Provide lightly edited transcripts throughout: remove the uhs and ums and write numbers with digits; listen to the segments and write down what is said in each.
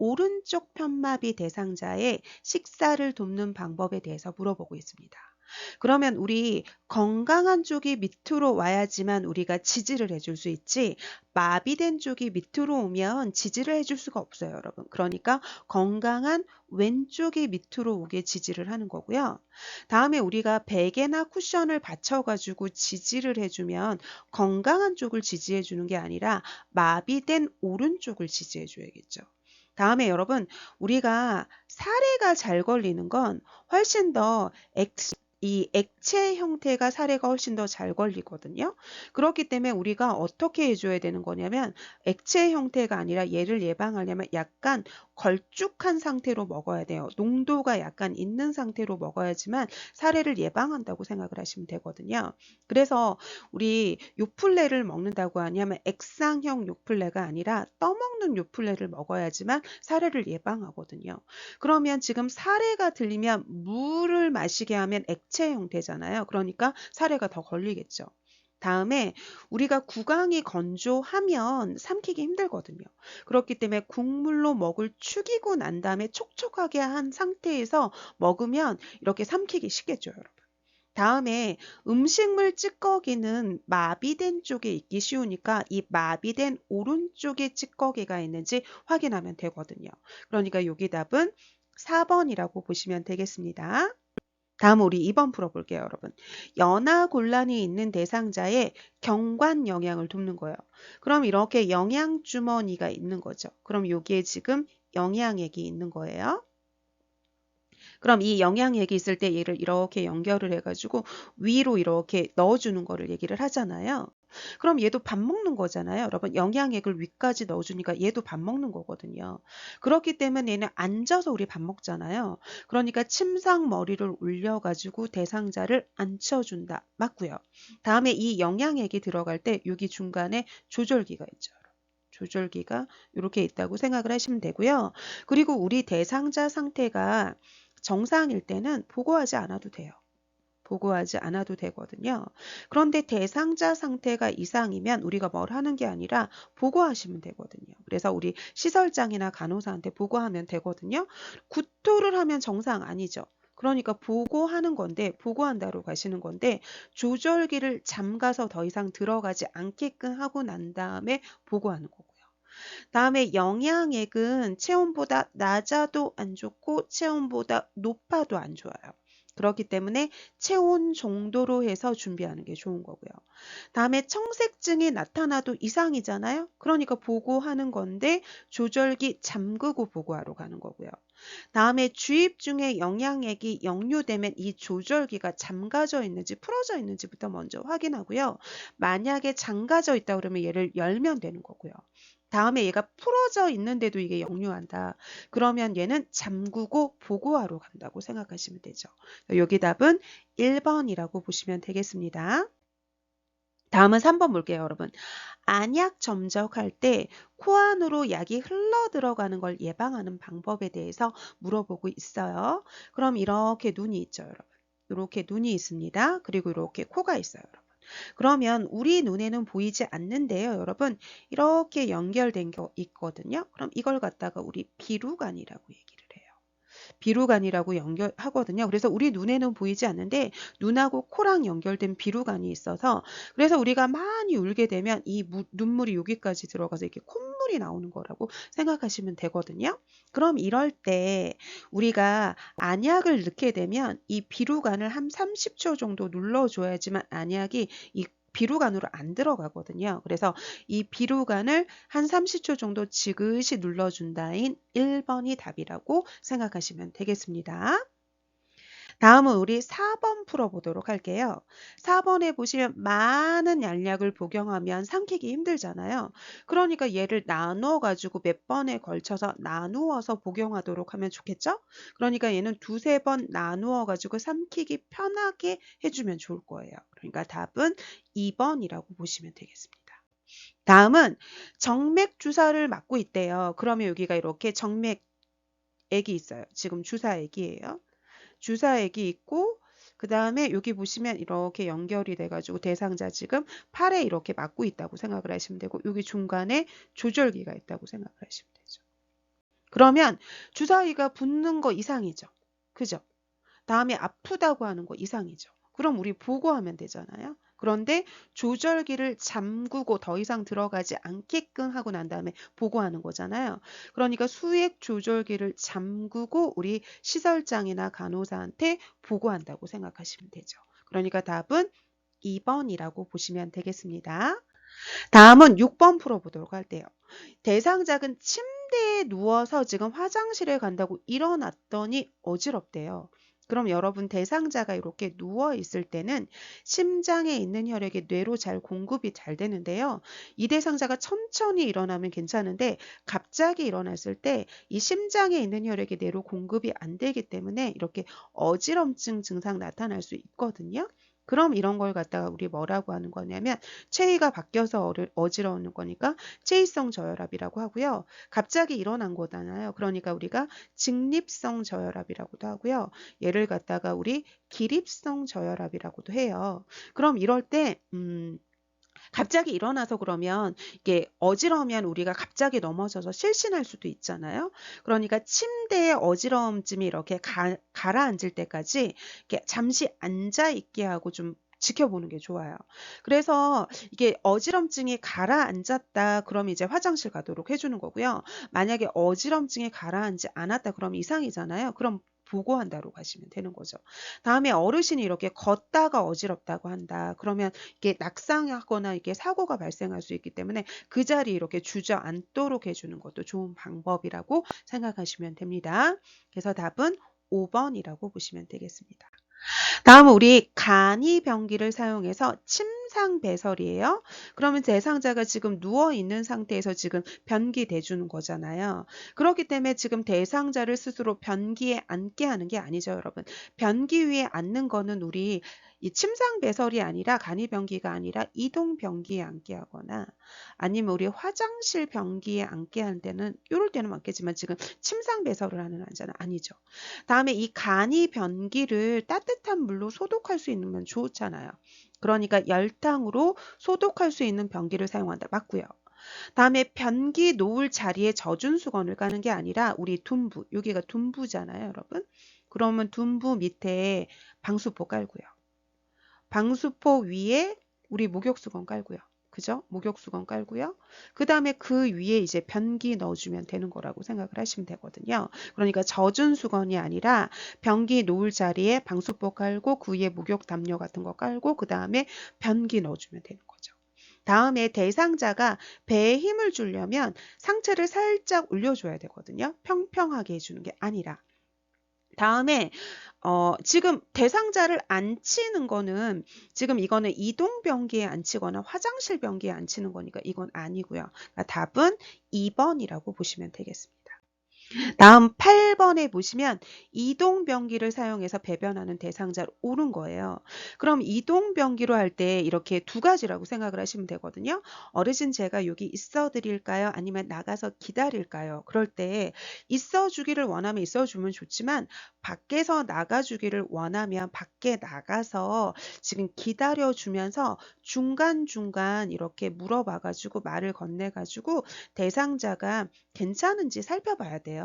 오른쪽 편마비 대상자의 식사를 돕는 방법에 대해서 물어보고 있습니다. 그러면 우리 건강한 쪽이 밑으로 와야지만 우리가 지지를 해줄 수 있지, 마비된 쪽이 밑으로 오면 지지를 해줄 수가 없어요, 여러분. 그러니까 건강한 왼쪽이 밑으로 오게 지지를 하는 거고요. 다음에 우리가 베개나 쿠션을 받쳐가지고 지지를 해주면 건강한 쪽을 지지해 주는 게 아니라 마비된 오른쪽을 지지해 줘야겠죠. 다음에 여러분, 우리가 사례가 잘 걸리는 건 훨씬 더 이 액체 형태가 사례가 훨씬 더 잘 걸리거든요. 그렇기 때문에 우리가 어떻게 해줘야 되는 거냐면, 액체 형태가 아니라 얘를 예방하려면 약간 걸쭉한 상태로 먹어야 돼요. 농도가 약간 있는 상태로 먹어야지만 사례를 예방한다고 생각을 하시면 되거든요. 그래서 우리 요플레를 먹는다고 하냐면 액상형 요플레가 아니라 떠먹는 요플레를 먹어야지만 사례를 예방하거든요. 그러면 지금 사례가 들리면 물을 마시게 하면 액체 형태잖아요. 그러니까 사례가 더 걸리겠죠. 다음에 우리가 구강이 건조하면 삼키기 힘들거든요. 그렇기 때문에 국물로 먹을 축이고 난 다음에 촉촉하게 한 상태에서 먹으면 이렇게 삼키기 쉽겠죠, 여러분. 다음에 음식물 찌꺼기는 마비된 쪽에 있기 쉬우니까 이 마비된 오른쪽에 찌꺼기가 있는지 확인하면 되거든요. 그러니까 여기 답은 4번이라고 보시면 되겠습니다. 다음 우리 2번 풀어볼게요, 여러분. 연하곤란이 있는 대상자의 경관 영양을 돕는 거예요. 그럼 이렇게 영양 주머니가 있는 거죠. 그럼 여기에 지금 영양액이 있는 거예요. 그럼 이 영양액이 있을 때 얘를 이렇게 연결을 해가지고 위로 이렇게 넣어주는 거를 얘기를 하잖아요. 그럼 얘도 밥 먹는 거잖아요. 여러분, 영양액을 위까지 넣어주니까 얘도 밥 먹는 거거든요. 그렇기 때문에 얘는 앉아서 우리 밥 먹잖아요. 그러니까 침상 머리를 올려가지고 대상자를 앉혀준다. 맞고요. 다음에 이 영양액이 들어갈 때 여기 중간에 조절기가 있죠. 조절기가 이렇게 있다고 생각을 하시면 되고요. 그리고 우리 대상자 상태가 정상일 때는 보고하지 않아도 돼요. 보고하지 않아도 되거든요. 그런데 대상자 상태가 이상이면 우리가 뭘 하는 게 아니라 보고하시면 되거든요. 그래서 우리 시설장이나 간호사한테 보고하면 되거든요. 구토를 하면 정상 아니죠. 그러니까 보고하는 건데, 보고한다로 가시는 건데, 조절기를 잠가서 더 이상 들어가지 않게끔 하고 난 다음에 보고하는 거고요. 다음에 영양액은 체온보다 낮아도 안 좋고 체온보다 높아도 안 좋아요. 그렇기 때문에 체온 정도로 해서 준비하는 게 좋은 거고요. 다음에 청색증이 나타나도 이상이잖아요. 그러니까 보고하는 건데 조절기 잠그고 보고하러 가는 거고요. 다음에 주입 중에 영양액이 역류되면 이 조절기가 잠가져 있는지 풀어져 있는지부터 먼저 확인하고요. 만약에 잠가져 있다 그러면 얘를 열면 되는 거고요. 다음에 얘가 풀어져 있는데도 이게 역류한다. 그러면 얘는 잠그고 보고하러 간다고 생각하시면 되죠. 여기 답은 1번이라고 보시면 되겠습니다. 다음은 3번 볼게요, 여러분. 안약 점적할 때 코 안으로 약이 흘러 들어가는 걸 예방하는 방법에 대해서 물어보고 있어요. 그럼 이렇게 눈이 있죠, 여러분. 이렇게 눈이 있습니다. 그리고 이렇게 코가 있어요, 여러분. 그러면 우리 눈에는 보이지 않는데요, 여러분. 이렇게 연결된 게 있거든요. 그럼 이걸 갖다가 우리 비루관이라고 얘기를 해요. 비루관이라고 연결하거든요. 그래서 우리 눈에는 보이지 않는데 눈하고 코랑 연결된 비루관이 있어서, 그래서 우리가 많이 울게 되면 이 눈물이 여기까지 들어가서 이렇게 콧물이 나오는 거라고 생각하시면 되거든요. 그럼 이럴 때 우리가 안약을 넣게 되면 이 비루관을 한 30초 정도 눌러줘야지만 안약이 이 비루관으로 안 들어가거든요. 그래서 이 비루관을 한 30초 정도 지그시 눌러준다인 1번이 답이라고 생각하시면 되겠습니다. 다음은 우리 4번 풀어보도록 할게요. 4번에 보시면 많은 양약을 복용하면 삼키기 힘들잖아요. 그러니까 얘를 나눠가지고 몇 번에 걸쳐서 나누어서 복용하도록 하면 좋겠죠? 그러니까 얘는 두세 번 나누어가지고 삼키기 편하게 해주면 좋을 거예요. 그러니까 답은 2번이라고 보시면 되겠습니다. 다음은 정맥 주사를 맞고 있대요. 그러면 여기가 이렇게 정맥액이 있어요. 지금 주사액이에요. 주사액이 있고, 그 다음에 여기 보시면 이렇게 연결이 돼가지고 대상자 지금 팔에 이렇게 맞고 있다고 생각을 하시면 되고, 여기 중간에 조절기가 있다고 생각을 하시면 되죠. 그러면 주사위가 붙는 거 이상이죠. 그죠? 다음에 아프다고 하는 거 이상이죠. 그럼 우리 보고하면 되잖아요. 그런데 조절기를 잠그고 더 이상 들어가지 않게끔 하고 난 다음에 보고하는 거잖아요. 그러니까 수액 조절기를 잠그고 우리 시설장이나 간호사한테 보고한다고 생각하시면 되죠. 그러니까 답은 2번이라고 보시면 되겠습니다. 다음은 6번 풀어보도록 할게요. 대상자는 침대에 누워서 지금 화장실에 간다고 일어났더니 어지럽대요. 그럼 여러분 대상자가 이렇게 누워 있을 때는 심장에 있는 혈액이 뇌로 잘 공급이 잘 되는데요. 이 대상자가 천천히 일어나면 괜찮은데 갑자기 일어났을 때 이 심장에 있는 혈액이 뇌로 공급이 안 되기 때문에 이렇게 어지럼증 증상 나타날 수 있거든요. 그럼 이런 걸 갖다가 우리 뭐라고 하는 거냐면 체위가 바뀌어서 어지러우는 거니까 체위성 저혈압이라고 하고요. 갑자기 일어난 거잖아요. 그러니까 우리가 직립성 저혈압이라고도 하고요. 얘를 갖다가 우리 기립성 저혈압이라고도 해요. 그럼 이럴 때 갑자기 일어나서 그러면 이게 어지러우면 우리가 갑자기 넘어져서 실신할 수도 있잖아요. 그러니까 침대에 어지러움쯤이 이렇게 가라앉을 때까지 이렇게 잠시 앉아 있게 하고 좀 지켜보는 게 좋아요. 그래서 이게 어지럼증이 가라앉았다 그럼 이제 화장실 가도록 해주는 거고요. 만약에 어지럼증이 가라앉지 않았다 그럼 이상이잖아요. 그럼 보고한다로 가시면 되는 거죠. 다음에 어르신이 이렇게 걷다가 어지럽다고 한다. 그러면 이게 낙상하거나 이게 사고가 발생할 수 있기 때문에 그 자리에 이렇게 주저앉도록 해주는 것도 좋은 방법이라고 생각하시면 됩니다. 그래서 답은 5번이라고 보시면 되겠습니다. 다음은 우리 간이병기를 사용해서 침상 배설이에요. 그러면 대상자가 지금 누워 있는 상태에서 지금 변기 대주는 거잖아요. 그렇기 때문에 지금 대상자를 스스로 변기에 앉게 하는 게 아니죠, 여러분. 변기 위에 앉는 거는 우리 이 침상 배설이 아니라 간이병기가 아니라 이동 변기에 앉게 하거나 아니면 우리 화장실 변기에 앉게 하는 데는 이럴 때는 맞겠지만 지금 침상 배설을 하는 앉아는 아니죠. 다음에 이 간이 변기를 따뜻한 물로 소독할 수 있는 좋잖아요. 그러니까 열탕으로 소독할 수 있는 변기를 사용한다. 맞고요. 다음에 변기 놓을 자리에 젖은 수건을 까는 게 아니라 우리 둔부, 여기가 둔부잖아요, 여러분. 그러면 둔부 밑에 방수포 깔고요. 방수포 위에 우리 목욕수건 깔고요. 그죠? 목욕수건 깔고요. 그 다음에 그 위에 이제 변기 넣어주면 되는 거라고 생각을 하시면 되거든요. 그러니까 젖은 수건이 아니라 변기 놓을 자리에 방수포 깔고 그 위에 목욕 담요 같은 거 깔고 그 다음에 변기 넣어주면 되는 거죠. 다음에 대상자가 배에 힘을 주려면 상체를 살짝 올려줘야 되거든요. 평평하게 해주는 게 아니라. 다음에 지금 대상자를 앉히는 거는 지금 이거는 이동 변기에 앉히거나 화장실 변기에 앉히는 거니까 이건 아니고요. 그러니까 답은 2번이라고 보시면 되겠습니다. 다음 8번에 보시면 이동변기를 사용해서 배변하는 대상자로 옳은 거예요. 그럼 이동변기로 할 때 이렇게 두 가지라고 생각을 하시면 되거든요. 어르신 제가 여기 있어 드릴까요? 아니면 나가서 기다릴까요? 그럴 때 있어 주기를 원하면 있어 주면 좋지만 밖에서 나가 주기를 원하면 밖에 나가서 지금 기다려 주면서 중간중간 이렇게 물어봐 가지고 말을 건네 가지고 대상자가 괜찮은지 살펴봐야 돼요.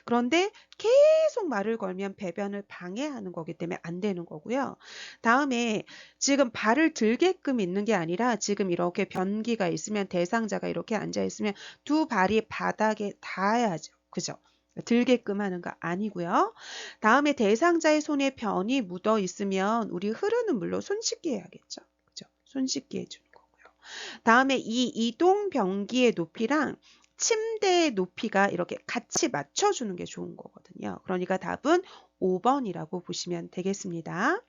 그런데 계속 말을 걸면 배변을 방해하는 거기 때문에 안 되는 거고요. 다음에 지금 발을 들게끔 있는 게 아니라 지금 이렇게 변기가 있으면 대상자가 이렇게 앉아 있으면 두 발이 바닥에 닿아야죠. 그죠? 들게끔 하는 거 아니고요. 다음에 대상자의 손에 변이 묻어 있으면 우리 흐르는 물로 손 씻기 해야겠죠. 그죠? 손 씻기 해주는 거고요. 다음에 이 이동 변기의 높이랑 침대의 높이가 이렇게 같이 맞춰주는 게 좋은 거거든요. 그러니까 답은 5번이라고 보시면 되겠습니다.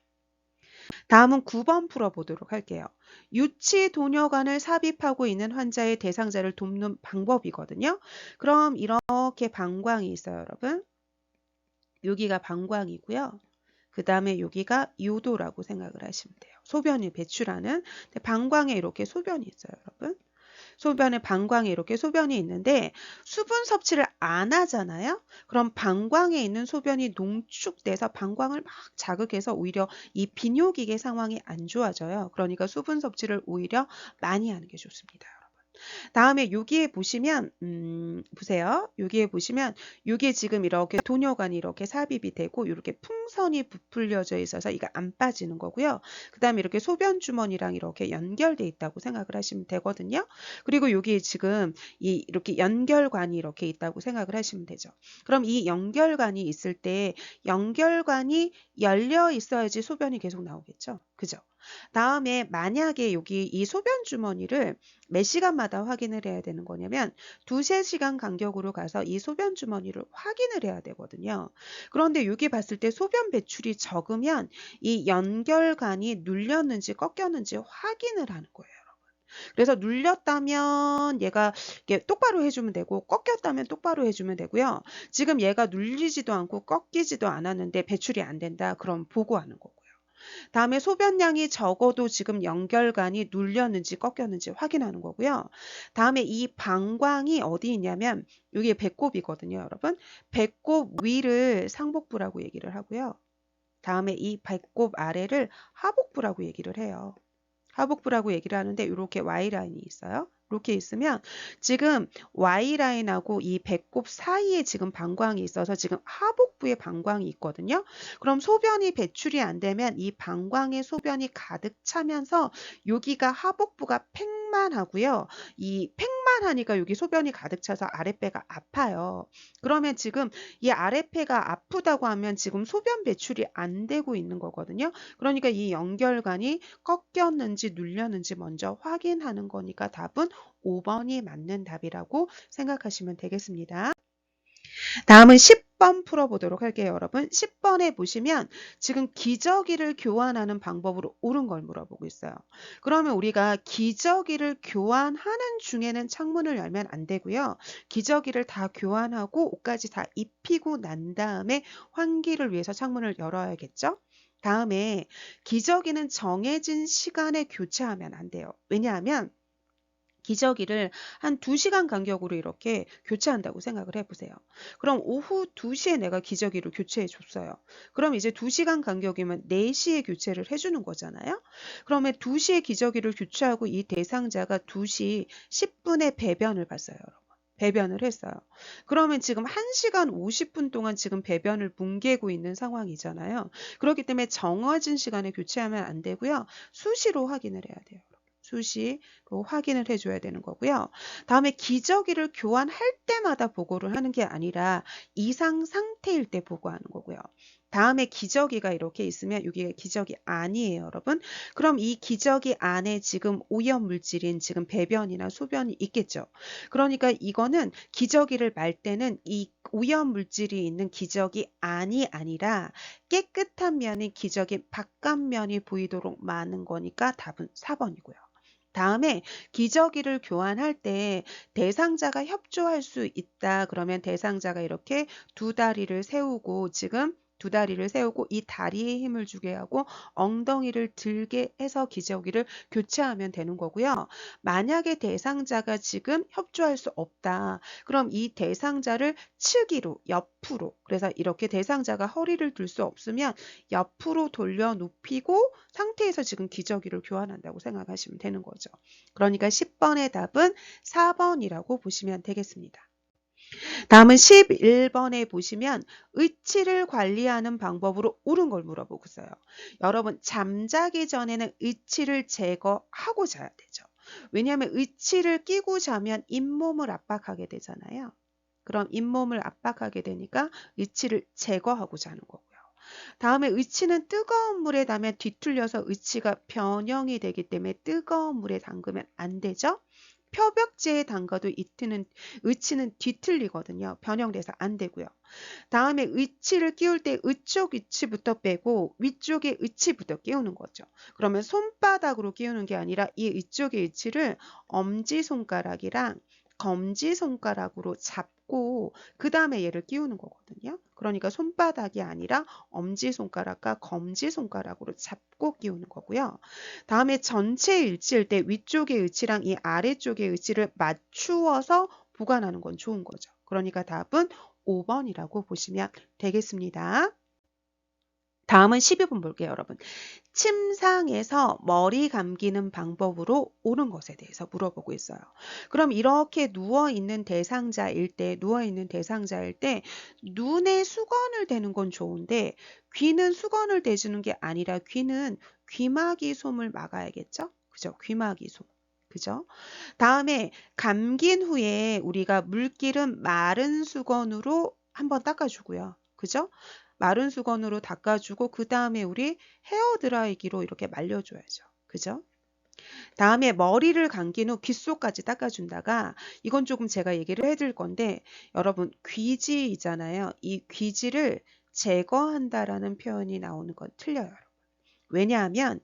다음은 9번 풀어보도록 할게요. 유치 도뇨관을 삽입하고 있는 환자의 대상자를 돕는 방법이거든요. 그럼 이렇게 방광이 있어요, 여러분. 여기가 방광이고요. 그 다음에 여기가 요도라고 생각을 하시면 돼요. 소변을 배출하는. 방광에 이렇게 소변이 있어요, 여러분. 소변에 방광에 이렇게 소변이 있는데 수분 섭취를 안 하잖아요. 그럼 방광에 있는 소변이 농축돼서 방광을 막 자극해서 오히려 이 비뇨기계 상황이 안 좋아져요. 그러니까 수분 섭취를 오히려 많이 하는 게 좋습니다, 여러분. 다음에 여기에 보시면 보세요. 여기에 보시면 이게 지금 이렇게 도뇨관이 이렇게 삽입이 되고 이렇게 풍선이 부풀려져 있어서 이거 안 빠지는 거고요. 그다음에 이렇게 소변 주머니랑 이렇게 연결돼 있다고 생각을 하시면 되거든요. 그리고 여기 지금 이렇게 연결관이 이렇게 있다고 생각을 하시면 되죠. 그럼 이 연결관이 있을 때 연결관이 열려 있어야지 소변이 계속 나오겠죠. 그죠? 다음에 만약에 여기 이 소변 주머니를 몇 시간마다 확인을 해야 되는 거냐면 두세 시간 간격으로 가서 이 소변 주머니를 확인을 해야 되거든요. 그런데 여기 봤을 때 소변 배출이 적으면 이 연결관이 눌렸는지 꺾였는지 확인을 하는 거예요. 그래서 눌렸다면 얘가 이게 똑바로 해주면 되고 꺾였다면 똑바로 해주면 되고요. 지금 얘가 눌리지도 않고 꺾이지도 않았는데 배출이 안 된다. 그럼 보고하는 거고요. 다음에 소변량이 적어도 지금 연결관이 눌렸는지 꺾였는지 확인하는 거고요. 다음에 이 방광이 어디 있냐면 이게 배꼽이거든요, 여러분. 배꼽 위를 상복부라고 얘기를 하고요. 다음에 이 배꼽 아래를 하복부라고 얘기를 해요. 하복부라고 얘기를 하는데 이렇게 Y라인이 있어요. 이렇게 있으면 지금 Y라인하고 이 배꼽 사이에 지금 방광이 있어서 지금 하복부에 방광이 있거든요. 그럼 소변이 배출이 안 되면 이 방광에 소변이 가득 차면서 여기가 하복부가 팽만하고요. 이 팽만하니까 여기 소변이 가득 차서 아랫배가 아파요. 그러면 지금 이 아랫배가 아프다고 하면 지금 소변 배출이 안 되고 있는 거거든요. 그러니까 이 연결관이 꺾였는지 눌렸는지 먼저 확인하는 거니까 답은 5번이 맞는 답이라고 생각하시면 되겠습니다. 다음은 10번 풀어보도록 할게요, 여러분. 10번에 보시면 지금 기저귀를 교환하는 방법으로 옳은 걸 물어보고 있어요. 그러면 우리가 기저귀를 교환하는 중에는 창문을 열면 안 되고요. 기저귀를 다 교환하고 옷까지 다 입히고 난 다음에 환기를 위해서 창문을 열어야겠죠? 다음에 기저귀는 정해진 시간에 교체하면 안 돼요. 왜냐하면 기저귀를 한 2시간 간격으로 이렇게 교체한다고 생각을 해보세요. 그럼 오후 2시에 내가 기저귀를 교체해 줬어요. 그럼 이제 2시간 간격이면 4시에 교체를 해주는 거잖아요. 그러면 2시에 기저귀를 교체하고 이 대상자가 2시 10분에 배변을 봤어요. 여러분. 배변을 했어요. 그러면 지금 1시간 50분 동안 지금 배변을 뭉개고 있는 상황이잖아요. 그렇기 때문에 정해진 시간에 교체하면 안 되고요. 수시로 확인을 해야 돼요. 수시로 확인을 해줘야 되는 거고요. 다음에 기저귀를 교환할 때마다 보고를 하는 게 아니라 이상 상태일 때 보고하는 거고요. 다음에 기저귀가 이렇게 있으면 여기가 기저귀 안이에요, 여러분. 그럼 이 기저귀 안에 지금 오염 물질인 지금 배변이나 소변이 있겠죠. 그러니까 이거는 기저귀를 말 때는 이 오염 물질이 있는 기저귀 안이 아니라 깨끗한 면이 기저귀 바깥면이 보이도록 마는 거니까 답은 4번이고요. 다음에 기저귀를 교환할 때 대상자가 협조할 수 있다. 그러면 대상자가 이렇게 두 다리를 세우고 지금 두 다리를 세우고 이 다리에 힘을 주게 하고 엉덩이를 들게 해서 기저귀를 교체하면 되는 거고요. 만약에 대상자가 지금 협조할 수 없다. 그럼 이 대상자를 측위로, 옆으로 그래서 이렇게 대상자가 허리를 들 수 없으면 옆으로 돌려 눕히고 상태에서 지금 기저귀를 교환한다고 생각하시면 되는 거죠. 그러니까 10번의 답은 4번이라고 보시면 되겠습니다. 다음은 11번에 보시면 의치를 관리하는 방법으로 옳은 걸 물어보고 있어요. 여러분 잠자기 전에는 의치를 제거하고 자야 되죠. 왜냐하면 의치를 끼고 자면 잇몸을 압박하게 되잖아요. 그럼 잇몸을 압박하게 되니까 의치를 제거하고 자는 거고요. 다음에 의치는 뜨거운 물에 담에 뒤틀려서 의치가 변형이 되기 때문에 뜨거운 물에 담그면 안 되죠. 표백제에 담가도 의치는 뒤틀리거든요. 변형돼서 안 되고요. 다음에 의치를 끼울 때 위쪽 의치부터 빼고 위쪽에 의치부터 끼우는 거죠. 그러면 손바닥으로 끼우는 게 아니라 이 위쪽의 의치를 엄지손가락이랑 검지손가락으로 잡고 그 다음에 얘를 끼우는 거거든요. 그러니까 손바닥이 아니라 엄지손가락과 검지손가락으로 잡고 끼우는 거고요. 다음에 전체 일치일 때 위쪽의 의치랑 이 아래쪽의 의치를 맞추어서 보관하는 건 좋은 거죠. 그러니까 답은 5번이라고 보시면 되겠습니다. 다음은 12번 볼게요, 여러분. 침상에서 머리 감기는 방법으로 옳은 것에 대해서 물어보고 있어요. 그럼 이렇게 누워있는 대상자일 때, 눈에 수건을 대는 건 좋은데 귀는 수건을 대주는 게 아니라 귀는 귀마귀 솜을 막아야겠죠? 그죠? 귀마귀 솜. 그죠? 다음에 감긴 후에 우리가 물기름 마른 수건으로 한번 닦아주고요. 그죠? 마른 수건으로 닦아주고 그 다음에 우리 헤어드라이기로 이렇게 말려줘야죠. 그죠? 다음에 머리를 감긴 후 귓속까지 닦아준다가 이건 조금 제가 얘기를 해드릴 건데 여러분 귀지이잖아요. 이 귀지를 제거한다라는 표현이 나오는 건 틀려요. 왜냐하면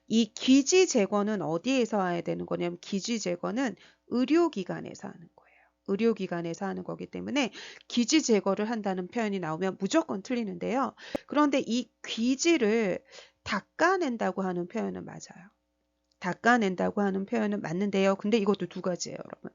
이 귀지 제거는 어디에서 해야 되는 거냐면 귀지 제거는 의료기관에서 하는 거예요. 의료기관에서 하는 거기 때문에 귀지 제거를 한다는 표현이 나오면 무조건 틀리는데요. 그런데 이 귀지를 닦아낸다고 하는 표현은 맞아요. 닦아낸다고 하는 표현은 맞는데요. 근데 이것도 두 가지예요, 여러분.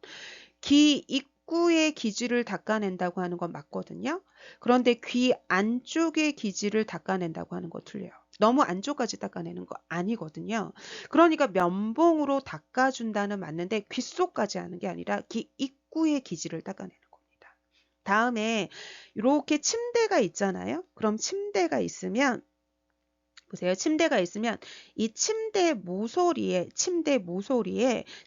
귀 입구의 기지를 닦아낸다고 하는 건 맞거든요. 그런데 귀 안쪽의 기지를 닦아낸다고 하는 거 틀려요. 너무 안쪽까지 닦아내는 거 아니거든요. 그러니까 면봉으로 닦아준다는 맞는데 귀 속까지 하는 게 아니라 귀 입구의 기지를 닦아내는 겁니다. 다음에 이렇게 침대가 있잖아요. 그럼 침대가 있으면 보세요. 침대가 있으면 이 침대 모서리에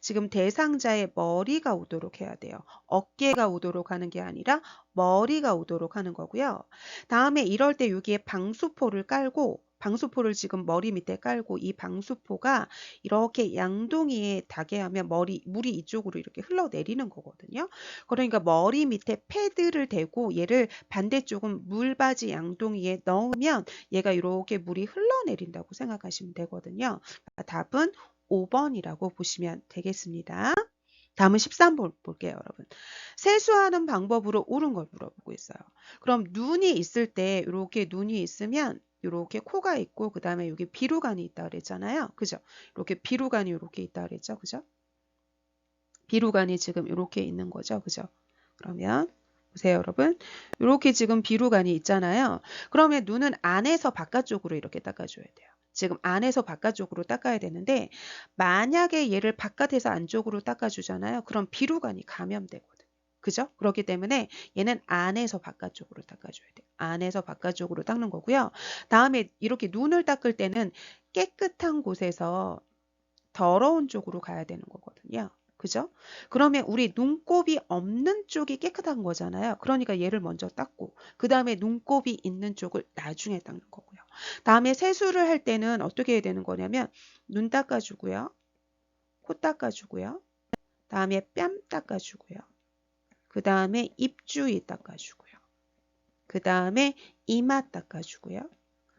지금 대상자의 머리가 오도록 해야 돼요. 어깨가 오도록 하는 게 아니라 머리가 오도록 하는 거고요. 다음에 이럴 때 여기에 방수포를 지금 머리 밑에 깔고 이 방수포가 이렇게 양동이에 닿게 하면 물이 이쪽으로 이렇게 흘러내리는 거거든요. 그러니까 머리 밑에 패드를 대고 얘를 반대쪽은 물바지 양동이에 넣으면 얘가 이렇게 물이 흘러내린다고 생각하시면 되거든요. 답은 5번이라고 보시면 되겠습니다. 다음은 13번 볼게요, 여러분. 세수하는 방법으로 옳은 걸 물어보고 있어요. 그럼 눈이 있을 때 이렇게 눈이 있으면 이렇게 코가 있고 그 다음에 여기 비루관이 있다 그랬잖아요. 그죠? 이렇게 비루관이 이렇게 있다 그랬죠. 그죠? 비루관이 지금 이렇게 있는 거죠. 그죠? 그러면 보세요, 여러분. 이렇게 지금 비루관이 있잖아요. 그러면 눈은 안에서 바깥쪽으로 이렇게 닦아줘야 돼요. 지금 안에서 바깥쪽으로 닦아야 되는데 만약에 얘를 바깥에서 안쪽으로 닦아주잖아요. 그럼 비루관이 감염되거든요. 그죠? 그렇기 때문에 얘는 안에서 바깥쪽으로 닦아줘야 돼요. 안에서 바깥쪽으로 닦는 거고요. 다음에 이렇게 눈을 닦을 때는 깨끗한 곳에서 더러운 쪽으로 가야 되는 거거든요. 그죠? 그러면 우리 눈곱이 없는 쪽이 깨끗한 거잖아요. 그러니까 얘를 먼저 닦고 그 다음에 눈곱이 있는 쪽을 나중에 닦는 거고요. 다음에 세수를 할 때는 어떻게 해야 되는 거냐면 눈 닦아주고요. 코 닦아주고요. 다음에 뺨 닦아주고요. 그 다음에 입 주위 닦아주고요. 그 다음에 이마 닦아주고요.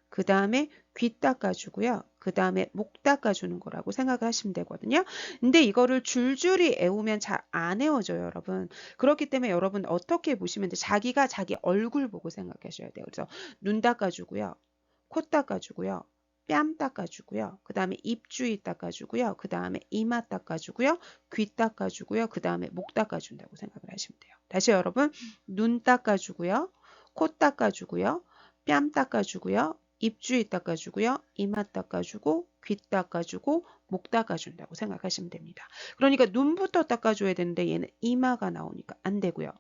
그 다음에 귀 닦아주고요. 그 다음에 목 닦아주는 거라고 생각하시면 되거든요. 근데 이거를 줄줄이 애우면 잘 안 애워져요, 여러분. 그렇기 때문에 여러분 어떻게 보시면 돼요? 자기가 자기 얼굴 보고 생각하셔야 돼요. 그래서 눈 닦아주고요. 코 닦아주고요. 뺨 닦아주고요. 그 다음에 입 주위 닦아주고요. 그 다음에 이마 닦아주고요. 귀 닦아주고요. 그 다음에 목 닦아준다고 생각을 하시면 돼요. 다시 여러분, 눈 닦아주고요. 코 닦아주고요. 뺨 닦아주고요. 입주위 닦아주고요. 이마 닦아주고 귀 닦아주고 목 닦아준다고 생각하시면 됩니다. 그러니까 눈부터 닦아줘야 되는데 얘는 이마가 나오니까 안 되고요.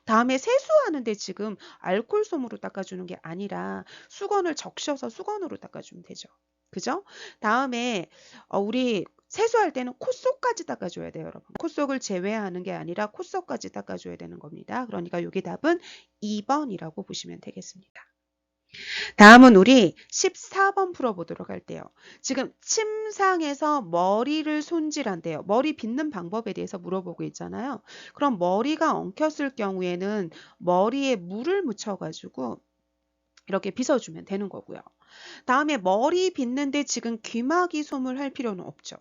다음에 세수하는데 지금 알콜솜으로 닦아주는 게 아니라 수건을 적셔서 수건으로 닦아주면 되죠. 그죠? 다음에 우리 세수할 때는 콧속까지 닦아줘야 돼요, 여러분. 콧속을 제외하는 게 아니라 콧속까지 닦아줘야 되는 겁니다. 그러니까 여기 답은 2번이라고 보시면 되겠습니다. 다음은 우리 14번 풀어보도록 할게요. 지금 침상에서 머리를 손질한대요. 머리 빗는 방법에 대해서 물어보고 있잖아요. 그럼 머리가 엉켰을 경우에는 머리에 물을 묻혀가지고 이렇게 빗어주면 되는 거고요. 다음에 머리 빗는데 지금 귀마귀 솜을 할 필요는 없죠.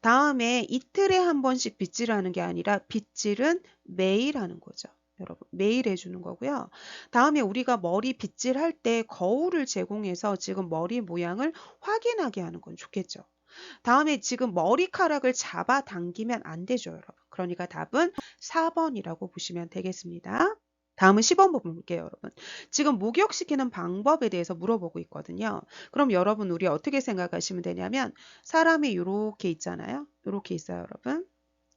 다음에 이틀에 한 번씩 빗질하는 게 아니라 빗질은 매일 하는 거죠. 여러분 매일 해주는 거고요. 다음에 우리가 머리 빗질할 때 거울을 제공해서 지금 머리 모양을 확인하게 하는 건 좋겠죠. 다음에 지금 머리카락을 잡아당기면 안 되죠, 여러분. 그러니까 답은 4번이라고 보시면 되겠습니다. 다음은 10번 볼게요, 여러분. 지금 목욕시키는 방법에 대해서 물어보고 있거든요. 그럼 여러분 우리 어떻게 생각하시면 되냐면 사람이 이렇게 있잖아요. 이렇게 있어요, 여러분.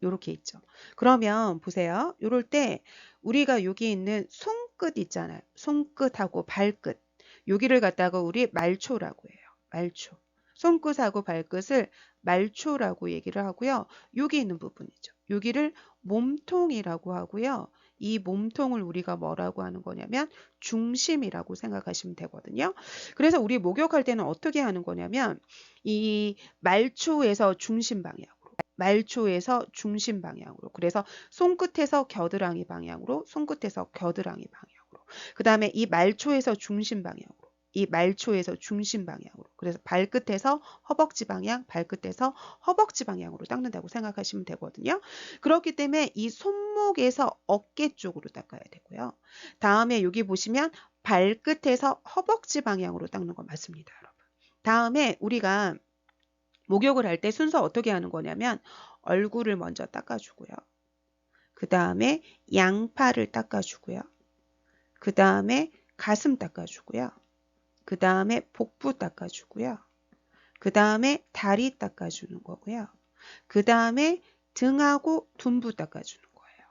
요렇게 있죠. 그러면 보세요. 요럴 때 우리가 여기 있는 손끝 있잖아요. 손끝하고 발끝. 여기를 갖다가 우리 말초라고 해요. 말초. 손끝하고 발끝을 말초라고 얘기를 하고요. 여기 있는 부분이죠. 여기를 몸통이라고 하고요. 이 몸통을 우리가 뭐라고 하는 거냐면 중심이라고 생각하시면 되거든요. 그래서 우리 목욕할 때는 어떻게 하는 거냐면 이 말초에서 중심 방향. 말초에서 중심 방향으로. 그래서 손끝에서 겨드랑이 방향으로, 손끝에서 겨드랑이 방향으로. 그 다음에 이 말초에서 중심 방향으로. 이 말초에서 중심 방향으로. 그래서 발끝에서 허벅지 방향, 발끝에서 허벅지 방향으로 닦는다고 생각하시면 되거든요. 그렇기 때문에 이 손목에서 어깨 쪽으로 닦아야 되고요. 다음에 여기 보시면 발끝에서 허벅지 방향으로 닦는 거 맞습니다, 여러분. 다음에 우리가 목욕을 할 때 순서 어떻게 하는 거냐면 얼굴을 먼저 닦아주고요. 그 다음에 양팔을 닦아주고요. 그 다음에 가슴 닦아주고요. 그 다음에 복부 닦아주고요. 그 다음에 다리 닦아주는 거고요. 그 다음에 등하고 둔부 닦아주는 거예요.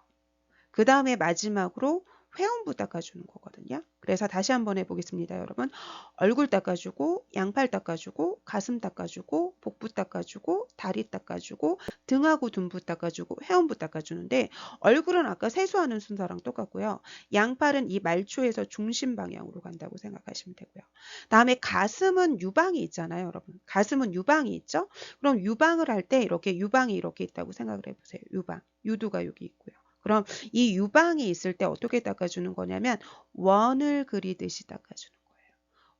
그 다음에 마지막으로 회음부 닦아주는 거거든요. 그래서 다시 한번 해보겠습니다, 여러분. 얼굴 닦아주고, 양팔 닦아주고, 가슴 닦아주고, 복부 닦아주고, 다리 닦아주고, 등하고 둔부 닦아주고, 회음부 닦아주는데 얼굴은 아까 세수하는 순서랑 똑같고요. 양팔은 이 말초에서 중심 방향으로 간다고 생각하시면 되고요. 다음에 가슴은 유방이 있잖아요, 여러분. 가슴은 유방이 있죠? 그럼 유방을 할 때 이렇게 유방이 이렇게 있다고 생각을 해보세요. 유방. 유두가 여기 있고요. 그럼 이 유방이 있을 때 어떻게 닦아주는 거냐면 원을 그리듯이 닦아주는 거예요.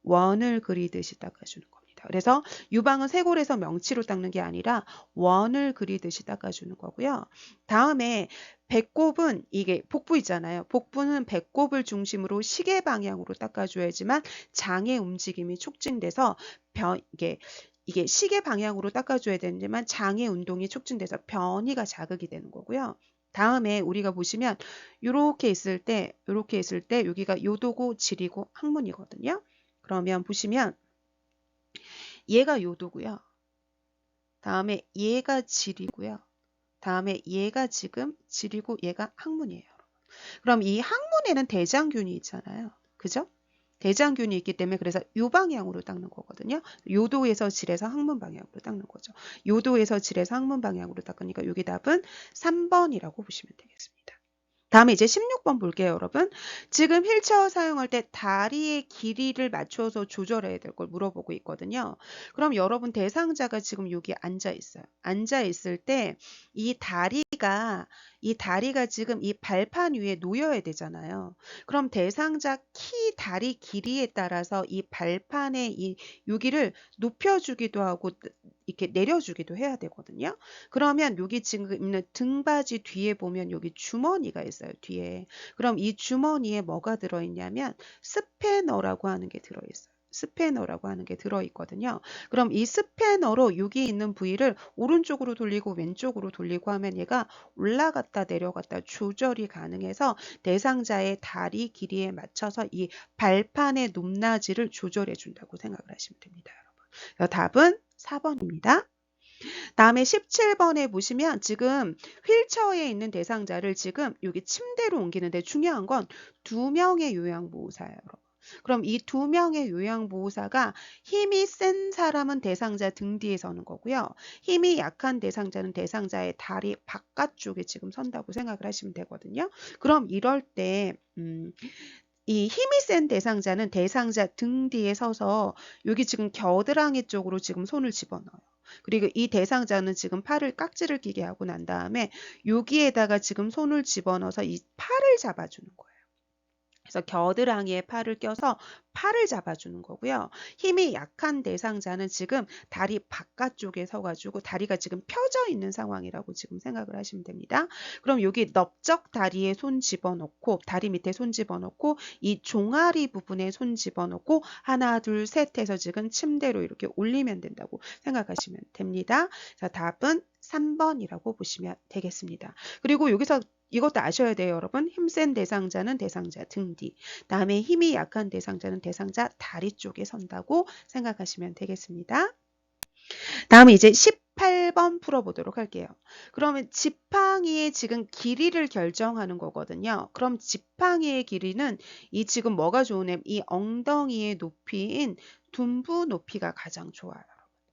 원을 그리듯이 닦아주는 겁니다. 그래서 유방은 쇄골에서 명치로 닦는 게 아니라 원을 그리듯이 닦아주는 거고요. 다음에 배꼽은 이게 복부 있잖아요. 복부는 배꼽을 중심으로 시계 방향으로 닦아줘야지만 장의 움직임이 촉진돼서 이게 시계 방향으로 닦아줘야 되지만 장의 운동이 촉진돼서 변이가 자극이 되는 거고요. 다음에 우리가 보시면 이렇게 있을 때 여기가 요도고 지리고 항문이거든요. 그러면 보시면 얘가 요도고요. 다음에 얘가 지리고요. 다음에 얘가 지금 지리고 얘가 항문이에요. 그럼 이 항문에는 대장균이 있잖아요. 그죠? 대장균이 있기 때문에 그래서 요 방향으로 닦는 거거든요. 요도에서 질에서 항문 방향으로 닦는 거죠. 요도에서 질에서 항문 방향으로 닦으니까 여기 답은 3번이라고 보시면 되겠습니다. 다음에 이제 16번 볼게요, 여러분. 지금 휠체어 사용할 때 다리의 길이를 맞춰서 조절해야 될 걸 물어보고 있거든요. 그럼 여러분 대상자가 지금 여기 앉아 있어요. 앉아 있을 때 이 다리가 지금 이 발판 위에 놓여야 되잖아요. 그럼 대상자 다리 길이에 따라서 이 발판의 이 여기를 높여주기도 하고 이렇게 내려주기도 해야 되거든요. 그러면 여기 지금 있는 등받이 뒤에 보면 여기 주머니가 있어요. 뒤에. 그럼 이 주머니에 뭐가 들어있냐면 스패너라고 하는 게 들어있어요. 스패너라고 하는 게 들어있거든요. 그럼 이 스패너로 여기 있는 부위를 오른쪽으로 돌리고 왼쪽으로 돌리고 하면 얘가 올라갔다 내려갔다 조절이 가능해서 대상자의 다리 길이에 맞춰서 이 발판의 높낮이를 조절해 준다고 생각을 하시면 됩니다, 여러분. 답은 4번입니다. 다음에 17번에 보시면 지금 휠체어에 있는 대상자를 지금 여기 침대로 옮기는데 중요한 건 2명의 요양보호사예요, 여러분. 그럼 이 2명의 요양보호사가 힘이 센 사람은 대상자 등 뒤에 서는 거고요. 힘이 약한 대상자는 대상자의 다리 바깥쪽에 지금 선다고 생각을 하시면 되거든요. 그럼 이럴 때 이 힘이 센 대상자는 대상자 등 뒤에 서서 여기 지금 겨드랑이 쪽으로 지금 손을 집어넣어요. 그리고 이 대상자는 지금 팔을 깍지를 끼게 하고 난 다음에 여기에다가 지금 손을 집어넣어서 이 팔을 잡아주는 거예요. 그래서 겨드랑이에 팔을 껴서 팔을 잡아주는 거고요. 힘이 약한 대상자는 지금 다리 바깥쪽에 서가지고 다리가 지금 펴져 있는 상황이라고 지금 생각을 하시면 됩니다. 그럼 여기 넓적 다리에 손 집어넣고 다리 밑에 손 집어넣고 이 종아리 부분에 손 집어넣고 하나 둘 셋 해서 지금 침대로 이렇게 올리면 된다고 생각하시면 됩니다. 자, 답은 3번이라고 보시면 되겠습니다. 그리고 여기서 이것도 아셔야 돼요, 여러분. 힘센 대상자는 대상자 등 뒤. 다음에 힘이 약한 대상자는 대상자 다리 쪽에 선다고 생각하시면 되겠습니다. 다음에 이제 18번 풀어보도록 할게요. 그러면 지팡이의 지금 길이를 결정하는 거거든요. 그럼 지팡이의 길이는 이 지금 뭐가 좋으냐면 이 엉덩이의 높이인 둔부 높이가 가장 좋아요.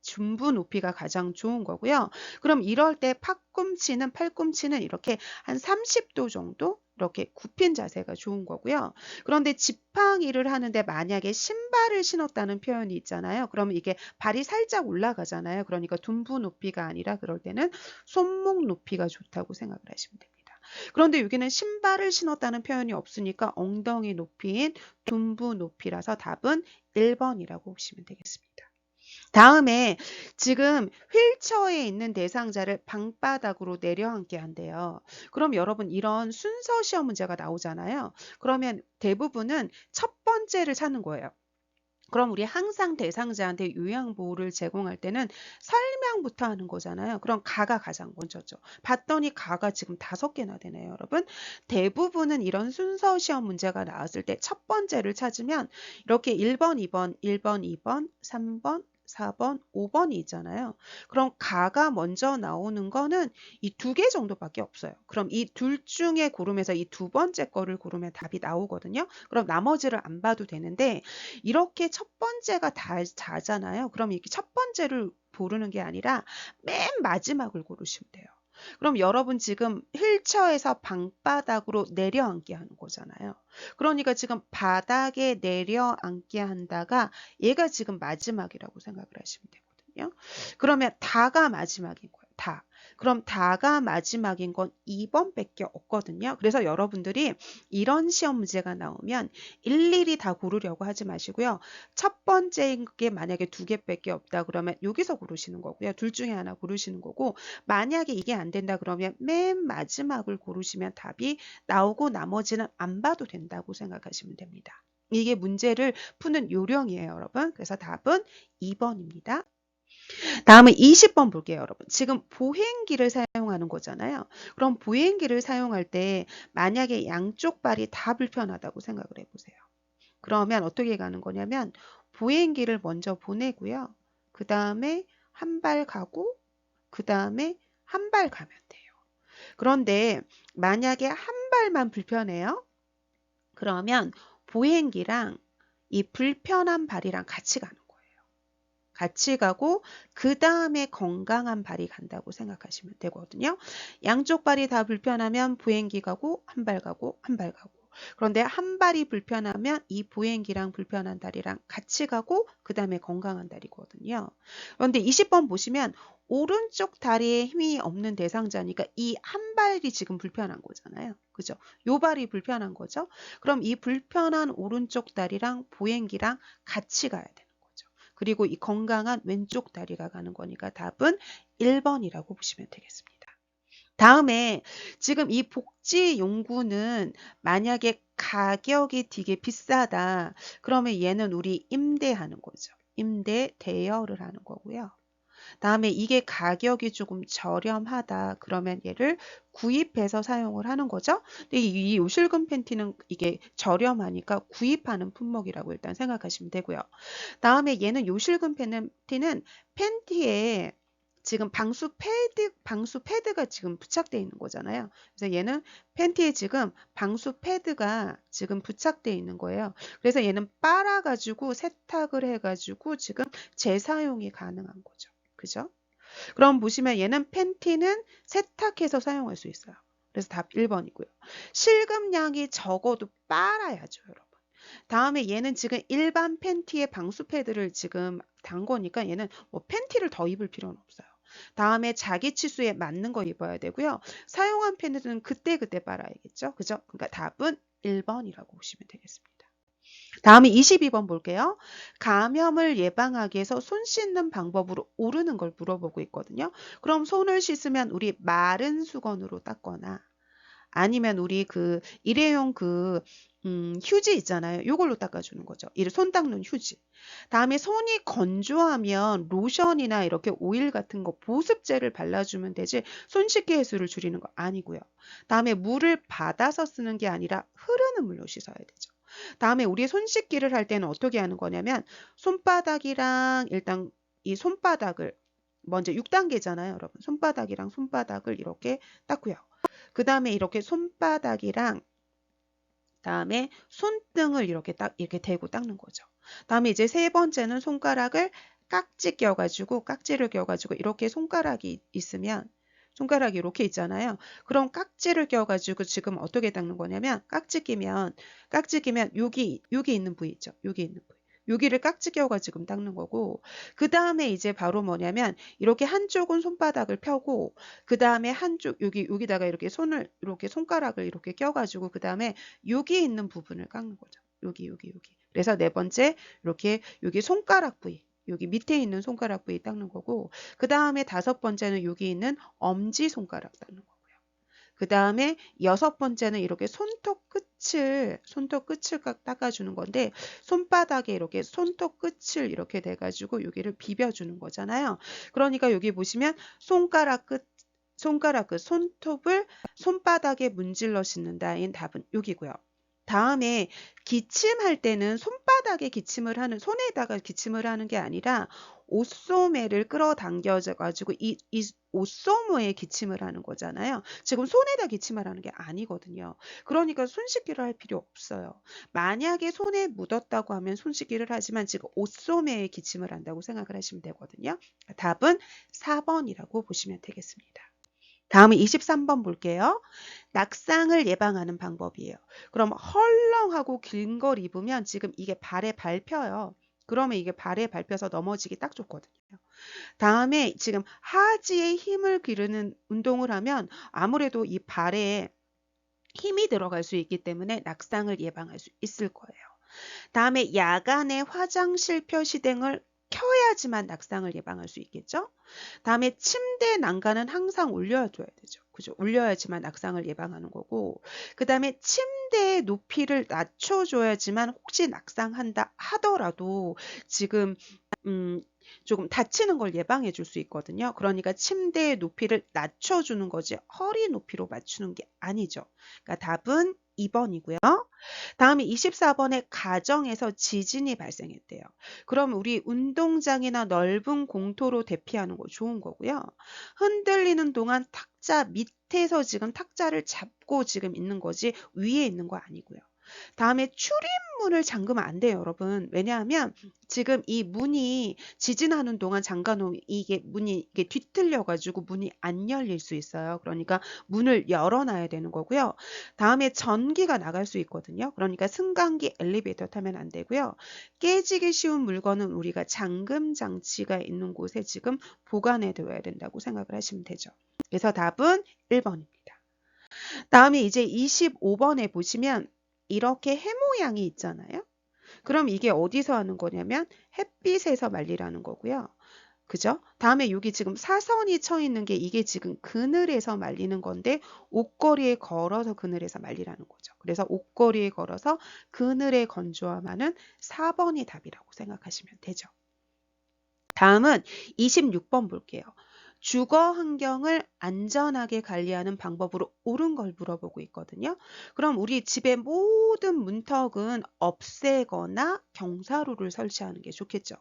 둔부 높이가 가장 좋은 거고요. 그럼 이럴 때 팔꿈치는 이렇게 한 30도 정도 이렇게 굽힌 자세가 좋은 거고요. 그런데 지팡이를 하는데 만약에 신발을 신었다는 표현이 있잖아요. 그러면 이게 발이 살짝 올라가잖아요. 그러니까 둔부 높이가 아니라 그럴 때는 손목 높이가 좋다고 생각을 하시면 됩니다. 그런데 여기는 신발을 신었다는 표현이 없으니까 엉덩이 높이인 둔부 높이라서 답은 1번이라고 보시면 되겠습니다. 다음에 지금 휠체어에 있는 대상자를 방바닥으로 내려앉게 한대요. 그럼 여러분 이런 순서 시험 문제가 나오잖아요. 그러면 대부분은 첫 번째를 찾는 거예요. 그럼 우리 항상 대상자한테 요양보호를 제공할 때는 설명부터 하는 거잖아요. 그럼 가가 가장 먼저죠. 봤더니 가가 지금 5개나 되네요, 여러분. 대부분은 이런 순서 시험 문제가 나왔을 때 첫 번째를 찾으면 이렇게 1번, 2번, 1번, 2번, 3번, 4번, 5번이 있잖아요. 그럼 가가 먼저 나오는 거는 이 2개 정도밖에 없어요. 그럼 이 둘 중에 고르면서 이 두 번째 거를 고르면 답이 나오거든요. 그럼 나머지를 안 봐도 되는데 이렇게 첫 번째가 다잖아요. 그럼 이렇게 첫 번째를 고르는 게 아니라 맨 마지막을 고르시면 돼요. 그럼 여러분 지금 휠체어에서 방바닥으로 내려앉게 하는 거잖아요. 그러니까 지금 바닥에 내려앉게 한다가 얘가 지금 마지막이라고 생각을 하시면 되거든요. 그러면 다가 마지막인 거예요. 다. 그럼 다가 마지막인 건 2번밖에 없거든요. 그래서 여러분들이 이런 시험 문제가 나오면 일일이 다 고르려고 하지 마시고요. 첫 번째인 게 만약에 2개밖에 없다 그러면 여기서 고르시는 거고요. 둘 중에 하나 고르시는 거고 만약에 이게 안 된다 그러면 맨 마지막을 고르시면 답이 나오고 나머지는 안 봐도 된다고 생각하시면 됩니다. 이게 문제를 푸는 요령이에요, 여러분. 그래서 답은 2번입니다. 다음은 20번 볼게요, 여러분. 지금 보행기를 사용하는 거잖아요. 그럼 보행기를 사용할 때 만약에 양쪽 발이 다 불편하다고 생각을 해보세요. 그러면 어떻게 가는 거냐면 보행기를 먼저 보내고요. 그 다음에 한 발 가고 그 다음에 한 발 가면 돼요. 그런데 만약에 한 발만 불편해요. 그러면 보행기랑 이 불편한 발이랑 같이 가는 거예요. 같이 가고 그 다음에 건강한 발이 간다고 생각하시면 되거든요. 양쪽 발이 다 불편하면 보행기 가고 한 발 가고 한 발 가고 그런데 한 발이 불편하면 이 보행기랑 불편한 다리랑 같이 가고 그 다음에 건강한 다리거든요. 그런데 20번 보시면 오른쪽 다리에 힘이 없는 대상자니까 이 한 발이 지금 불편한 거잖아요. 그죠? 요 발이 불편한 거죠. 그럼 이 불편한 오른쪽 다리랑 보행기랑 같이 가야 돼요. 그리고 이 건강한 왼쪽 다리가 가는 거니까 답은 1번이라고 보시면 되겠습니다. 다음에 지금 이 복지 용구는 만약에 가격이 되게 비싸다. 그러면 얘는 우리 임대하는 거죠. 임대 대여를 하는 거고요. 다음에 이게 가격이 조금 저렴하다. 그러면 얘를 구입해서 사용을 하는 거죠. 근데 이 요실금 팬티는 이게 저렴하니까 구입하는 품목이라고 일단 생각하시면 되고요. 다음에 얘는 요실금 팬티는 팬티에 지금 방수 패드가 지금 부착되어 있는 거잖아요. 그래서 얘는 팬티에 지금 방수 패드가 지금 부착되어 있는 거예요. 그래서 얘는 빨아가지고 세탁을 해가지고 지금 재사용이 가능한 거죠. 그죠? 그럼 보시면 얘는 팬티는 세탁해서 사용할 수 있어요. 그래서 답 1번이고요. 실금량이 적어도 빨아야죠, 여러분. 다음에 얘는 지금 일반 팬티에 방수 패드를 지금 단 거니까 얘는 뭐 팬티를 더 입을 필요는 없어요. 다음에 자기 치수에 맞는 거 입어야 되고요. 사용한 팬티는 그때그때 빨아야겠죠. 그죠? 그러니까 답은 1번이라고 보시면 되겠습니다. 다음에 22번 볼게요. 감염을 예방하기 위해서 손 씻는 방법으로 오르는 걸 물어보고 있거든요. 그럼 손을 씻으면 우리 마른 수건으로 닦거나 아니면 우리 그 일회용 그 휴지 있잖아요. 요걸로 닦아주는 거죠. 손 닦는 휴지. 다음에 손이 건조하면 로션이나 이렇게 오일 같은 거 보습제를 발라주면 되지 손 씻기 횟수를 줄이는 거 아니고요. 다음에 물을 받아서 쓰는 게 아니라 흐르는 물로 씻어야 되죠. 다음에 우리 손 씻기를 할 때는 어떻게 하는 거냐면 손바닥이랑 일단 이 손바닥을 먼저 6단계잖아요, 여러분. 손바닥이랑 손바닥을 이렇게 닦고요. 그 다음에 이렇게 손바닥이랑 다음에 손등을 이렇게 대고 닦는 거죠. 다음에 이제 세 번째는 손가락을 깍지를 껴가지고 이렇게 손가락이 있으면 손가락이 이렇게 있잖아요. 그럼 깍지를 껴가지고 지금 어떻게 닦는 거냐면 깍지 끼면 여기 있는 부위 있죠. 여기 있는 부위. 여기를 깍지 껴가지고 닦는 거고 그 다음에 이제 바로 뭐냐면 이렇게 한쪽은 손바닥을 펴고 그 다음에 한쪽 여기다가 이렇게 손가락을 이렇게 껴가지고 그 다음에 여기 있는 부분을 깎는 거죠. 여기. 그래서 네 번째 이렇게 여기 손가락 부위 여기 밑에 있는 손가락 부위 닦는 거고 그 다음에 다섯 번째는 여기 있는 엄지손가락 닦는 거고요. 그 다음에 여섯 번째는 이렇게 손톱 끝을 닦아주는 건데 손바닥에 이렇게 손톱 끝을 이렇게 대가지고 여기를 비벼주는 거잖아요. 그러니까 여기 보시면 손가락 끝 손톱을 손바닥에 문질러 씻는다인 답은 여기고요. 다음에 기침할 때는 손바닥에 손에다가 기침을 하는 게 아니라 옷소매를 끌어당겨가지고 이 옷소매에 기침을 하는 거잖아요. 지금 손에다 기침을 하는 게 아니거든요. 그러니까 손 씻기를 할 필요 없어요. 만약에 손에 묻었다고 하면 손 씻기를 하지만 지금 옷소매에 기침을 한다고 생각을 하시면 되거든요. 답은 4번이라고 보시면 되겠습니다. 다음은 23번 볼게요. 낙상을 예방하는 방법이에요. 그럼 헐렁하고 긴 걸 입으면 지금 이게 발에 밟혀요. 그러면 이게 발에 밟혀서 넘어지기 딱 좋거든요. 다음에 지금 하지에 힘을 기르는 운동을 하면 아무래도 이 발에 힘이 들어갈 수 있기 때문에 낙상을 예방할 수 있을 거예요. 다음에 야간에 화장실 표시등을 켜야지만 낙상을 예방할 수 있겠죠? 다음에 침대 난간은 항상 올려줘야 되죠. 그죠? 올려야지만 낙상을 예방하는 거고 그 다음에 침대의 높이를 낮춰줘야지만 혹시 낙상한다 하더라도 지금 조금 다치는 걸 예방해 줄 수 있거든요. 그러니까 침대의 높이를 낮춰주는 거지 허리 높이로 맞추는 게 아니죠. 그러니까 답은 2번이고요. 다음에 24번에 가정에서 지진이 발생했대요. 그럼 우리 운동장이나 넓은 공터로 대피하는 거 좋은 거고요. 흔들리는 동안 탁자 밑에서 지금 탁자를 잡고 지금 있는 거지 위에 있는 거 아니고요. 다음에 출입문을 잠그면 안 돼요, 여러분. 왜냐하면 지금 이 문이 지진하는 동안 잠가놓으면 문이 뒤틀려가지고 문이 안 열릴 수 있어요. 그러니까 문을 열어놔야 되는 거고요. 다음에 전기가 나갈 수 있거든요. 그러니까 승강기 엘리베이터 타면 안 되고요. 깨지기 쉬운 물건은 우리가 잠금 장치가 있는 곳에 지금 보관해 둬야 된다고 생각을 하시면 되죠. 그래서 답은 1번입니다. 다음에 이제 25번에 보시면 이렇게 해 모양이 있잖아요. 그럼 이게 어디서 하는 거냐면 햇빛에서 말리라는 거고요. 그죠? 다음에 여기 지금 사선이 쳐 있는 게 이게 지금 그늘에서 말리는 건데 옷걸이에 걸어서 그늘에서 말리라는 거죠. 그래서 옷걸이에 걸어서 그늘에 건조함하는 4번이 답이라고 생각하시면 되죠. 다음은 26번 볼게요. 주거 환경을 안전하게 관리하는 방법으로 옳은 걸 물어보고 있거든요. 그럼 우리 집의 모든 문턱은 없애거나 경사로를 설치하는 게 좋겠죠.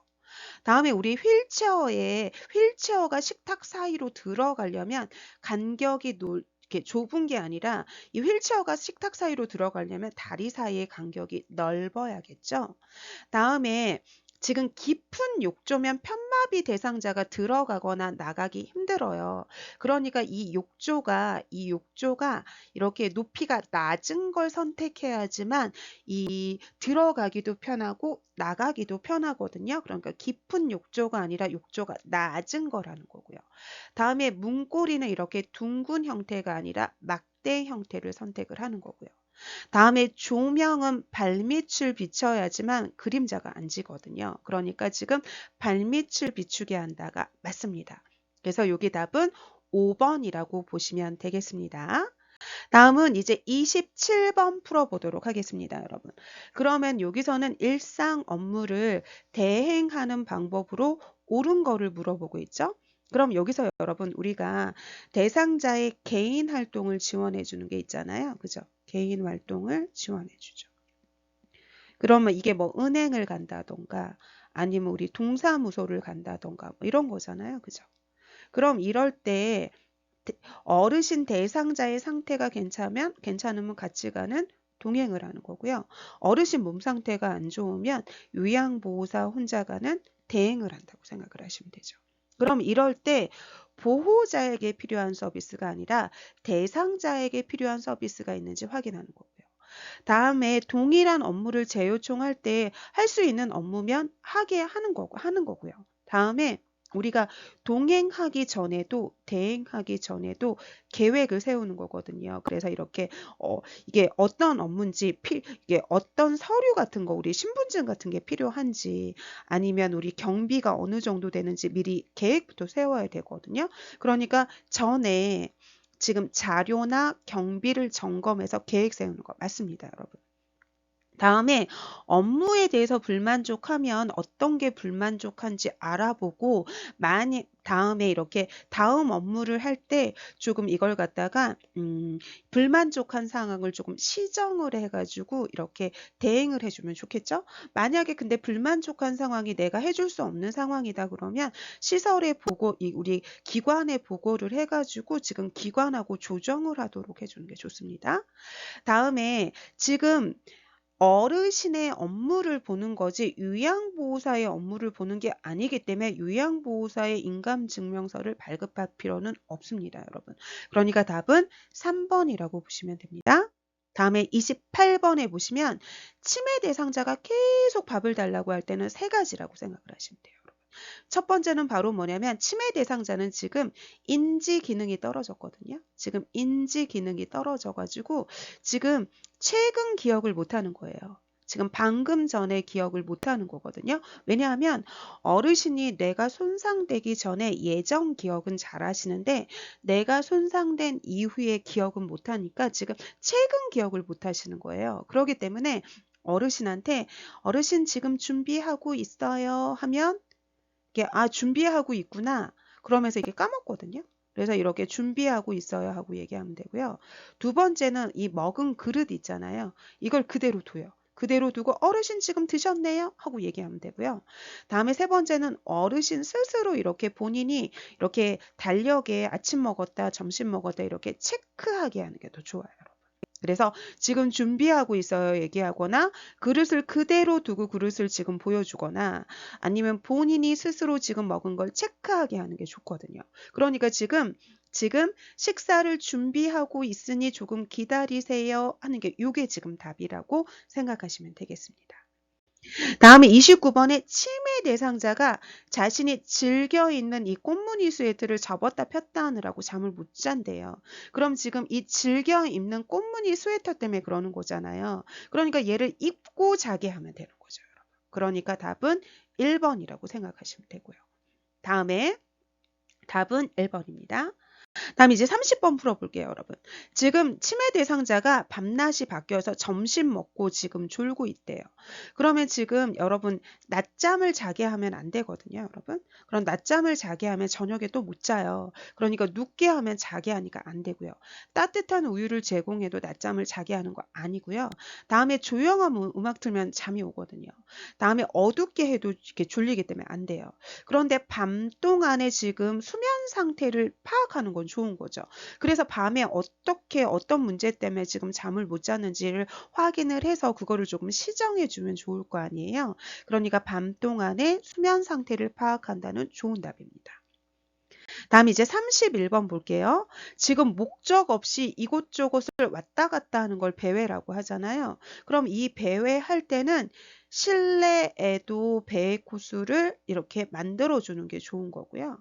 다음에 우리 휠체어가 식탁 사이로 들어가려면 간격이 이렇게 좁은 게 아니라 이 휠체어가 식탁 사이로 들어가려면 다리 사이의 간격이 넓어야겠죠. 다음에 지금 깊은 욕조면 편마비 대상자가 들어가거나 나가기 힘들어요. 그러니까 이 욕조가 이렇게 높이가 낮은 걸 선택해야지만 이 들어가기도 편하고 나가기도 편하거든요. 그러니까 깊은 욕조가 아니라 욕조가 낮은 거라는 거고요. 다음에 문고리는 이렇게 둥근 형태가 아니라 막대 형태를 선택을 하는 거고요. 다음에 조명은 발밑을 비춰야지만 그림자가 안 지거든요. 그러니까 지금 발밑을 비추게 한다가 맞습니다. 그래서 여기 답은 5번이라고 보시면 되겠습니다. 다음은 이제 27번 풀어보도록 하겠습니다, 여러분. 그러면 여기서는 일상 업무를 대행하는 방법으로 옳은 거를 물어보고 있죠. 그럼 여기서 여러분 우리가 대상자의 개인 활동을 지원해 주는 게 있잖아요. 그죠? 개인 활동을 지원해 주죠. 그러면 이게 뭐 은행을 간다던가 아니면 우리 동사무소를 간다던가 뭐 이런 거잖아요. 그죠? 그럼 이럴 때 어르신 대상자의 상태가 괜찮으면 같이 가는 동행을 하는 거고요. 어르신 몸 상태가 안 좋으면 요양보호사 혼자 가는 대행을 한다고 생각을 하시면 되죠. 그럼 이럴 때 보호자에게 필요한 서비스가 아니라 대상자에게 필요한 서비스가 있는지 확인하는 거고요. 다음에 동일한 업무를 재요청할 때 할 수 있는 업무면 하게 하는 거고요. 다음에 우리가 동행하기 전에도 대행하기 전에도 계획을 세우는 거거든요. 그래서 이렇게 이게 어떤 업무인지 이게 어떤 서류 같은 거 우리 신분증 같은 게 필요한지 아니면 우리 경비가 어느 정도 되는지 미리 계획부터 세워야 되거든요. 그러니까 전에 지금 자료나 경비를 점검해서 계획 세우는 거 맞습니다, 여러분. 다음에 업무에 대해서 불만족하면 어떤 게 불만족한지 알아보고 만약 다음에 이렇게 다음 업무를 할 때 조금 이걸 갖다가 불만족한 상황을 조금 시정을 해가지고 이렇게 대행을 해주면 좋겠죠? 만약에 근데 불만족한 상황이 내가 해줄 수 없는 상황이다 그러면 시설에 보고 우리 기관에 보고를 해가지고 지금 기관하고 조정을 하도록 해주는 게 좋습니다. 다음에 지금 어르신의 업무를 보는 거지 요양보호사의 업무를 보는 게 아니기 때문에 요양보호사의 인감증명서를 발급할 필요는 없습니다, 여러분. 그러니까 답은 3번이라고 보시면 됩니다. 다음에 28번에 보시면 치매 대상자가 계속 밥을 달라고 할 때는 세 가지라고 생각을 하시면 돼요. 첫 번째는 바로 뭐냐면 치매 대상자는 지금 인지 기능이 떨어졌거든요. 지금 인지 기능이 떨어져가지고 지금 최근 기억을 못하는 거예요. 지금 방금 전에 기억을 못하는 거거든요. 왜냐하면 어르신이 내가 손상되기 전에 예전 기억은 잘 하시는데 내가 손상된 이후의 기억은 못하니까 지금 최근 기억을 못하시는 거예요. 그렇기 때문에 어르신한테 어르신 지금 준비하고 있어요 하면 이게 준비하고 있구나. 그러면서 이게 까먹거든요. 그래서 이렇게 준비하고 있어요 하고 얘기하면 되고요. 두 번째는 이 먹은 그릇 있잖아요. 이걸 그대로 둬요. 그대로 두고 어르신 지금 드셨네요 하고 얘기하면 되고요. 다음에 세 번째는 어르신 스스로 이렇게 본인이 이렇게 달력에 아침 먹었다, 점심 먹었다 이렇게 체크하게 하는 게 더 좋아요. 그래서 지금 준비하고 있어요 얘기하거나 그릇을 그대로 두고 그릇을 지금 보여주거나 아니면 본인이 스스로 지금 먹은 걸 체크하게 하는 게 좋거든요. 그러니까 지금 식사를 준비하고 있으니 조금 기다리세요 하는 게 이게 지금 답이라고 생각하시면 되겠습니다. 다음에 29번에 치매 대상자가 자신이 즐겨 입는 이 꽃무늬 스웨터를 접었다 폈다 하느라고 잠을 못 잔대요. 그럼 지금 이 즐겨 입는 꽃무늬 스웨터 때문에 그러는 거잖아요. 그러니까 얘를 입고 자게 하면 되는 거죠, 여러분. 그러니까 답은 1번이라고 생각하시면 되고요. 다음에 답은 1번입니다. 다음 이제 30번 풀어볼게요, 여러분. 지금 치매 대상자가 밤낮이 바뀌어서 점심 먹고 지금 졸고 있대요. 그러면 지금 여러분 낮잠을 자게 하면 안 되거든요, 여러분. 그럼 낮잠을 자게 하면 저녁에 또 못 자요. 그러니까 눕게 하면 자게 하니까 안 되고요. 따뜻한 우유를 제공해도 낮잠을 자게 하는 거 아니고요. 다음에 조용한 음악 틀면 잠이 오거든요. 다음에 어둡게 해도 이렇게 졸리기 때문에 안 돼요. 그런데 밤 동안에 지금 수면 상태를 파악하는 건 좋은 거죠. 그래서 밤에 어떤 문제 때문에 지금 잠을 못 자는지를 확인을 해서 그거를 조금 시정해 주면 좋을 거 아니에요. 그러니까 밤 동안에 수면 상태를 파악한다는 좋은 답입니다. 다음 이제 31번 볼게요. 지금 목적 없이 이곳저곳을 왔다 갔다 하는 걸 배회라고 하잖아요. 그럼 이 배회할 때는 실내에도 배회 코스를 이렇게 만들어 주는 게 좋은 거고요.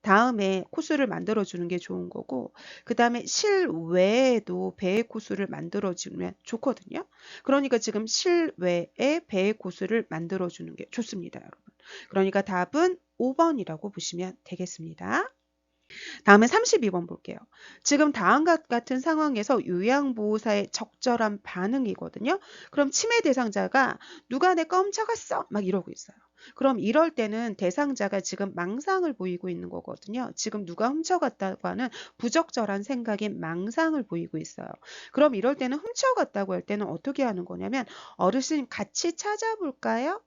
다음에 코스를 만들어 주는 게 좋은 거고 그 다음에 실외에도 배회 코스를 만들어 주면 좋거든요. 그러니까 지금 실외에 배회 코스를 만들어 주는 게 좋습니다, 여러분. 그러니까 답은 5번이라고 보시면 되겠습니다. 다음에 32번 볼게요. 지금 다음과 같은 상황에서 요양보호사의 적절한 반응이거든요. 그럼 치매 대상자가 누가 내 거 훔쳐갔어? 막 이러고 있어요. 그럼 이럴 때는 대상자가 지금 망상을 보이고 있는 거거든요. 지금 누가 훔쳐갔다고 하는 부적절한 생각인 망상을 보이고 있어요. 그럼 이럴 때는 훔쳐갔다고 할 때는 어떻게 하는 거냐면 어르신 같이 찾아볼까요?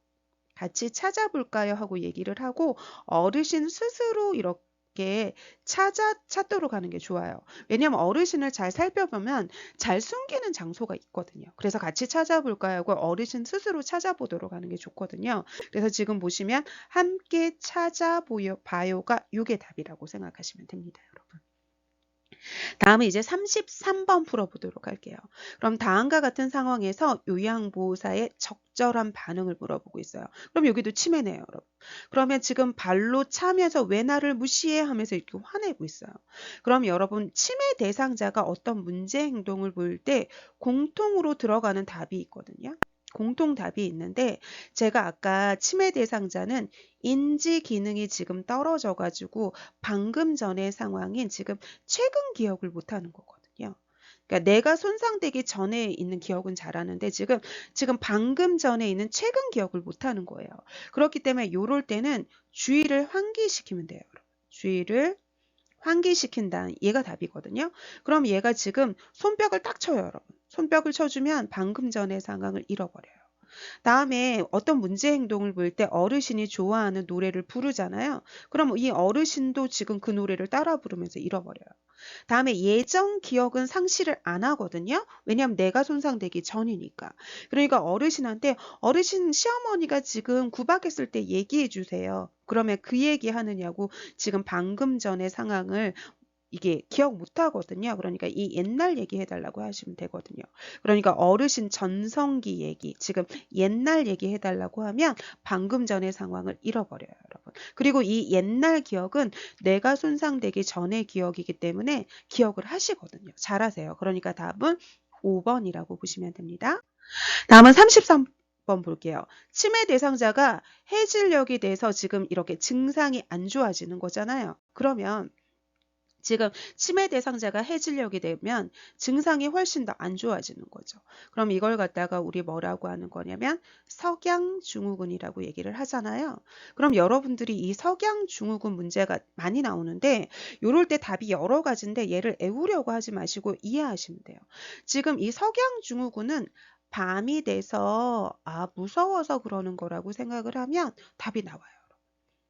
같이 찾아볼까요? 하고 얘기를 하고 어르신 스스로 이렇게 찾도록 하는 게 좋아요. 왜냐하면 어르신을 잘 살펴보면 잘 숨기는 장소가 있거든요. 그래서 같이 찾아볼까요? 하고 어르신 스스로 찾아보도록 하는 게 좋거든요. 그래서 지금 보시면 함께 찾아봐요가 이게 답이라고 생각하시면 됩니다, 여러분. 다음은 이제 33번 풀어보도록 할게요. 그럼 다음과 같은 상황에서 요양보호사의 적절한 반응을 물어보고 있어요. 그럼 여기도 치매네요, 여러분. 그러면 지금 발로 차면서 왜 나를 무시해 하면서 이렇게 화내고 있어요. 그럼 여러분 치매 대상자가 어떤 문제 행동을 보일 때 공통으로 들어가는 답이 있거든요. 공통 답이 있는데 제가 아까 치매 대상자는 인지 기능이 지금 떨어져 가지고 방금 전의 상황인 지금 최근 기억을 못하는 거거든요. 그러니까 내가 손상되기 전에 있는 기억은 잘하는데 지금 방금 전에 있는 최근 기억을 못하는 거예요. 그렇기 때문에 요럴 때는 주의를 환기시키면 돼요. 여러분. 주의를 환기시킨다. 얘가 답이거든요. 그럼 얘가 지금 손뼉을 딱 쳐요, 여러분. 손뼉을 쳐주면 방금 전의 상황을 잃어버려요. 다음에 어떤 문제 행동을 볼 때 어르신이 좋아하는 노래를 부르잖아요. 그럼 이 어르신도 지금 그 노래를 따라 부르면서 잃어버려요. 다음에 예전 기억은 상실을 안 하거든요. 왜냐하면 내가 손상되기 전이니까. 그러니까 어르신한테 어르신 시어머니가 지금 구박했을 때 얘기해 주세요. 그러면 그 얘기 하느냐고 지금 방금 전의 상황을 이게 기억 못 하거든요. 그러니까 이 옛날 얘기 해달라고 하시면 되거든요. 그러니까 어르신 전성기 얘기, 지금 옛날 얘기 해달라고 하면 방금 전의 상황을 잃어버려요, 여러분. 그리고 이 옛날 기억은 내가 손상되기 전의 기억이기 때문에 기억을 하시거든요. 잘하세요. 그러니까 답은 5번이라고 보시면 됩니다. 다음은 33번 볼게요. 치매 대상자가 해질녘이 돼서 지금 이렇게 증상이 안 좋아지는 거잖아요. 그러면 지금 치매 대상자가 해질녘이 되면 증상이 훨씬 더 안 좋아지는 거죠. 그럼 이걸 갖다가 우리 뭐라고 하는 거냐면 석양증후군이라고 얘기를 하잖아요. 그럼 여러분들이 이 석양증후군 문제가 많이 나오는데 요럴 때 답이 여러 가지인데 얘를 애우려고 하지 마시고 이해하시면 돼요. 지금 이 석양증후군은 밤이 돼서 무서워서 그러는 거라고 생각을 하면 답이 나와요.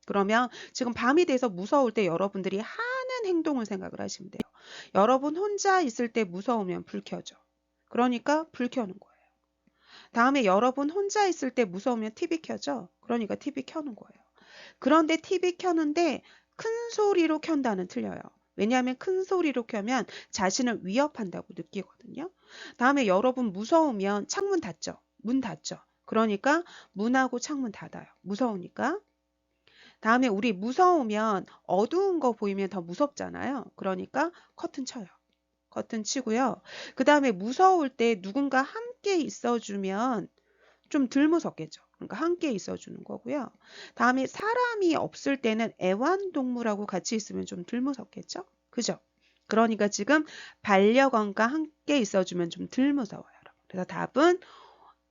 그러면 지금 밤이 돼서 무서울 때 여러분들이 하는 행동을 생각을 하시면 돼요. 여러분 혼자 있을 때 무서우면 불 켜죠. 그러니까 불 켜는 거예요. 다음에 여러분 혼자 있을 때 무서우면 TV 켜죠. 그러니까 TV 켜는 거예요. 그런데 TV 켜는데 큰 소리로 켠다는 틀려요. 왜냐하면 큰 소리로 켜면 자신을 위협한다고 느끼거든요. 다음에 여러분 무서우면 창문 닫죠. 문 닫죠. 그러니까 문하고 창문 닫아요. 무서우니까. 다음에 우리 무서우면 어두운 거 보이면 더 무섭잖아요. 그러니까 커튼 쳐요. 커튼 치고요. 그 다음에 무서울 때 누군가 함께 있어주면 좀 덜 무섭겠죠. 그러니까 함께 있어주는 거고요. 다음에 사람이 없을 때는 애완동물하고 같이 있으면 좀 덜 무섭겠죠. 그죠? 그러니까 지금 반려견과 함께 있어주면 좀 덜 무서워요. 그래서 답은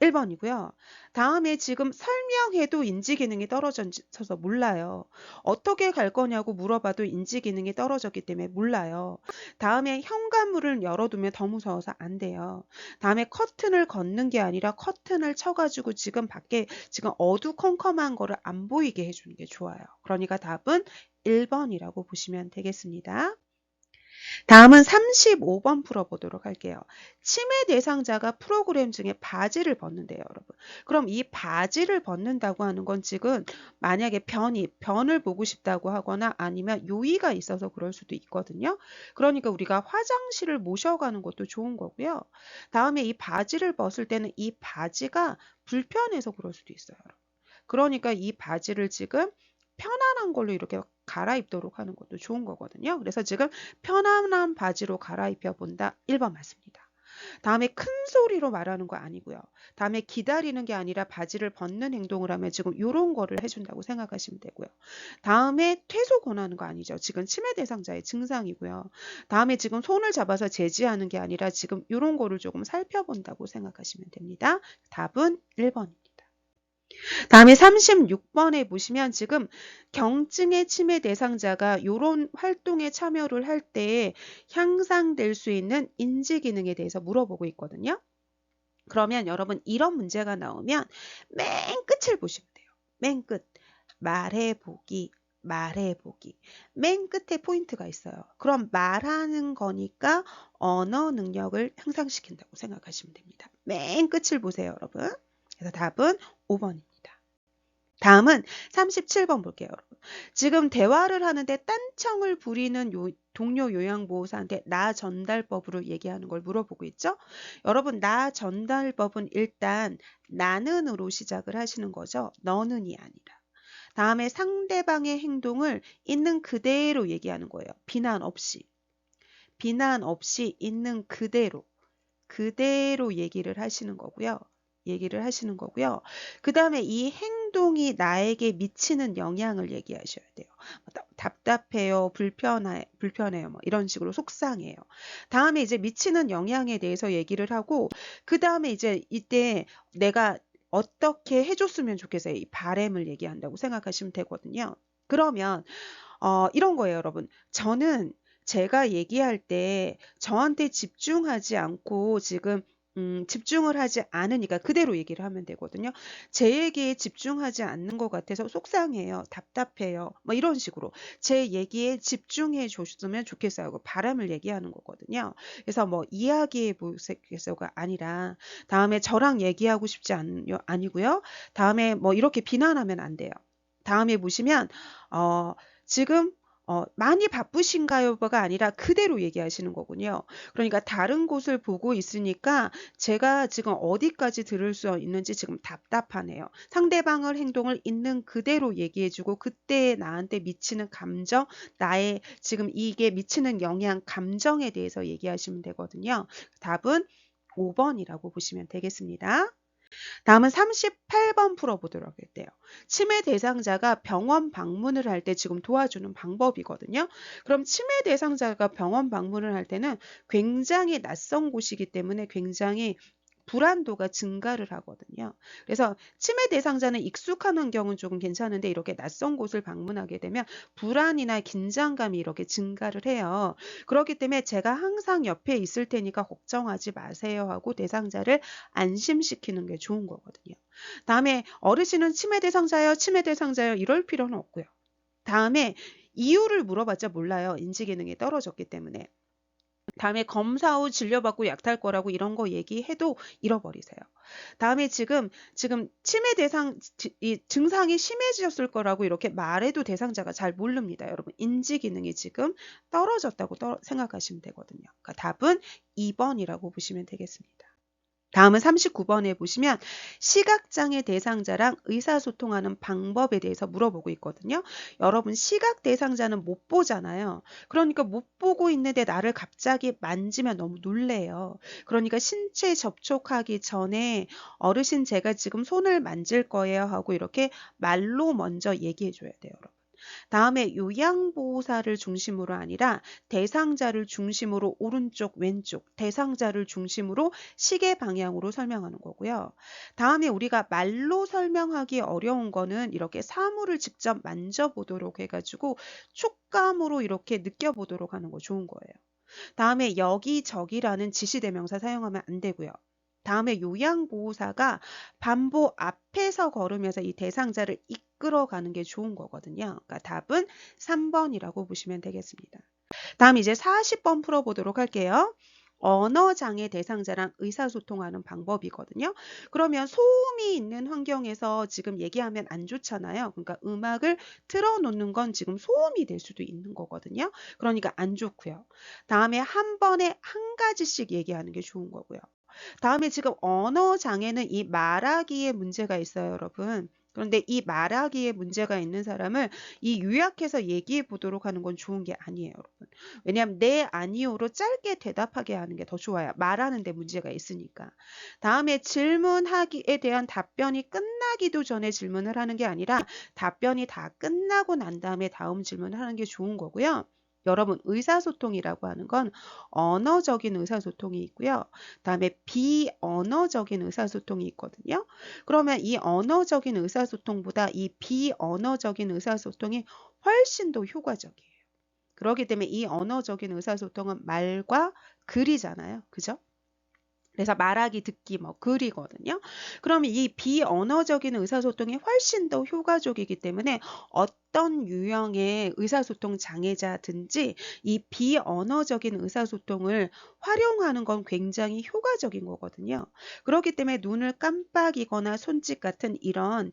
1번이고요. 다음에 지금 설명해도 인지 기능이 떨어져서 몰라요. 어떻게 갈 거냐고 물어봐도 인지 기능이 떨어졌기 때문에 몰라요. 다음에 현관문을 열어두면 더 무서워서 안 돼요. 다음에 커튼을 걷는 게 아니라 커튼을 쳐가지고 지금 밖에 지금 어두컴컴한 거를 안 보이게 해주는 게 좋아요. 그러니까 답은 1번이라고 보시면 되겠습니다. 다음은 35번 풀어보도록 할게요. 치매 대상자가 프로그램 중에 바지를 벗는데요, 여러분. 그럼 이 바지를 벗는다고 하는 건 지금 만약에 변을 보고 싶다고 하거나 아니면 요의가 있어서 그럴 수도 있거든요. 그러니까 우리가 화장실을 모셔가는 것도 좋은 거고요. 다음에 이 바지를 벗을 때는 이 바지가 불편해서 그럴 수도 있어요. 여러분. 그러니까 이 바지를 지금 편안한 걸로 이렇게 갈아입도록 하는 것도 좋은 거거든요. 그래서 지금 편안한 바지로 갈아입혀 본다. 1번 맞습니다. 다음에 큰 소리로 말하는 거 아니고요. 다음에 기다리는 게 아니라 바지를 벗는 행동을 하면 지금 요런 거를 해준다고 생각하시면 되고요. 다음에 퇴소 권하는 거 아니죠. 지금 치매 대상자의 증상이고요. 다음에 지금 손을 잡아서 제지하는 게 아니라 지금 요런 거를 조금 살펴본다고 생각하시면 됩니다. 답은 1번입니다. 다음에 36번에 보시면 지금 경증의 치매 대상자가 이런 활동에 참여를 할 때 향상될 수 있는 인지 기능에 대해서 물어보고 있거든요. 그러면 여러분 이런 문제가 나오면 맨 끝을 보시면 돼요. 맨 끝. 말해보기. 말해보기. 맨 끝에 포인트가 있어요. 그럼 말하는 거니까 언어 능력을 향상시킨다고 생각하시면 됩니다. 맨 끝을 보세요, 여러분. 그래서 답은 5번입니다. 다음은 37번 볼게요, 여러분. 지금 대화를 하는데 딴청을 부리는 동료 요양보호사한테 나 전달법으로 얘기하는 걸 물어보고 있죠. 여러분, 나 전달법은 일단 나는으로 시작을 하시는 거죠. 너는이 아니라. 다음에 상대방의 행동을 있는 그대로 얘기하는 거예요. 비난 없이. 비난 없이 있는 그대로. 그대로 얘기를 하시는 거고요. 그 다음에 이 행동이 나에게 미치는 영향을 얘기하셔야 돼요. 답답해요, 불편해요, 뭐 이런 식으로 속상해요. 다음에 이제 미치는 영향에 대해서 얘기를 하고, 그 다음에 이제 이때 내가 어떻게 해줬으면 좋겠어요. 이 바램을 얘기한다고 생각하시면 되거든요. 그러면 이런 거예요, 여러분. 저는 제가 얘기할 때 저한테 집중하지 않고 지금 집중을 하지 않으니까 그대로 얘기를 하면 되거든요. 제 얘기에 집중하지 않는 것 같아서 속상해요. 답답해요. 뭐 이런 식으로 제 얘기에 집중해 줬으면 좋겠어요. 그 바람을 얘기하는 거거든요. 그래서 뭐 이야기해 보겠어요가 아니라 다음에 저랑 얘기하고 싶지 아니고요. 다음에 뭐 이렇게 비난하면 안 돼요. 다음에 보시면 지금 많이 바쁘신가요가 아니라 그대로 얘기하시는 거군요. 그러니까 다른 곳을 보고 있으니까 제가 지금 어디까지 들을 수 있는지 지금 답답하네요. 상대방의 행동을 있는 그대로 얘기해주고 그때 나한테 미치는 감정, 나의 지금 이게 미치는 영향, 감정에 대해서 얘기하시면 되거든요. 답은 5번이라고 보시면 되겠습니다. 다음은 38번 풀어보도록 할게요. 치매 대상자가 병원 방문을 할 때 지금 도와주는 방법이거든요. 그럼 치매 대상자가 병원 방문을 할 때는 굉장히 낯선 곳이기 때문에 굉장히 불안도가 증가를 하거든요. 그래서 치매 대상자는 익숙한 환경은 조금 괜찮은데 이렇게 낯선 곳을 방문하게 되면 불안이나 긴장감이 이렇게 증가를 해요. 그렇기 때문에 제가 항상 옆에 있을 테니까 걱정하지 마세요 하고 대상자를 안심시키는 게 좋은 거거든요. 다음에 어르신은 치매 대상자요, 치매 대상자요 이럴 필요는 없고요. 다음에 이유를 물어봤자 몰라요. 인지기능이 떨어졌기 때문에. 다음에 검사 후 진료받고 약 탈 거라고 이런 거 얘기해도 잃어버리세요. 다음에 지금 치매 이 증상이 심해졌을 거라고 이렇게 말해도 대상자가 잘 모릅니다. 여러분 인지 기능이 지금 떨어졌다고 생각하시면 되거든요. 그러니까 답은 2번이라고 보시면 되겠습니다. 다음은 39번에 보시면 시각장애 대상자랑 의사소통하는 방법에 대해서 물어보고 있거든요. 여러분 시각 대상자는 못 보잖아요. 그러니까 못 보고 있는데 나를 갑자기 만지면 너무 놀래요. 그러니까 신체 접촉하기 전에 어르신 제가 지금 손을 만질 거예요 하고 이렇게 말로 먼저 얘기해 줘야 돼요. 여러분. 다음에 요양보호사를 중심으로 아니라 대상자를 중심으로 오른쪽 왼쪽 대상자를 중심으로 시계 방향으로 설명하는 거고요. 다음에 우리가 말로 설명하기 어려운 거는 이렇게 사물을 직접 만져보도록 해가지고 촉감으로 이렇게 느껴보도록 하는 거 좋은 거예요. 다음에 여기저기라는 지시대명사 사용하면 안 되고요. 다음에 요양보호사가 반보 앞에서 걸으면서 이 대상자를 이끌어가는 게 좋은 거거든요. 그러니까 답은 3번이라고 보시면 되겠습니다. 다음 이제 40번 풀어보도록 할게요. 언어장애 대상자랑 의사소통하는 방법이거든요. 그러면 소음이 있는 환경에서 지금 얘기하면 안 좋잖아요. 그러니까 음악을 틀어놓는 건 지금 소음이 될 수도 있는 거거든요. 그러니까 안 좋고요. 다음에 한 번에 한 가지씩 얘기하는 게 좋은 거고요. 다음에 지금 언어장애는 이 말하기에 문제가 있어요, 여러분. 그런데 이 말하기에 문제가 있는 사람을 이 요약해서 얘기해 보도록 하는 건 좋은 게 아니에요, 여러분. 왜냐하면 네, 아니요로 짧게 대답하게 하는 게 더 좋아요. 말하는 데 문제가 있으니까. 다음에 질문하기에 대한 답변이 끝나기도 전에 질문을 하는 게 아니라 답변이 다 끝나고 난 다음에 다음 질문을 하는 게 좋은 거고요. 여러분, 의사소통이라고 하는 건 언어적인 의사소통이 있고요. 다음에 비언어적인 의사소통이 있거든요. 그러면 이 언어적인 의사소통보다 이 비언어적인 의사소통이 훨씬 더 효과적이에요. 그렇기 때문에 이 언어적인 의사소통은 말과 글이잖아요. 그죠? 그래서 말하기, 듣기, 뭐 글이거든요. 그럼 이 비언어적인 의사소통이 훨씬 더 효과적이기 때문에 어떤 유형의 의사소통 장애자든지 이 비언어적인 의사소통을 활용하는 건 굉장히 효과적인 거거든요. 그렇기 때문에 눈을 깜빡이거나 손짓 같은 이런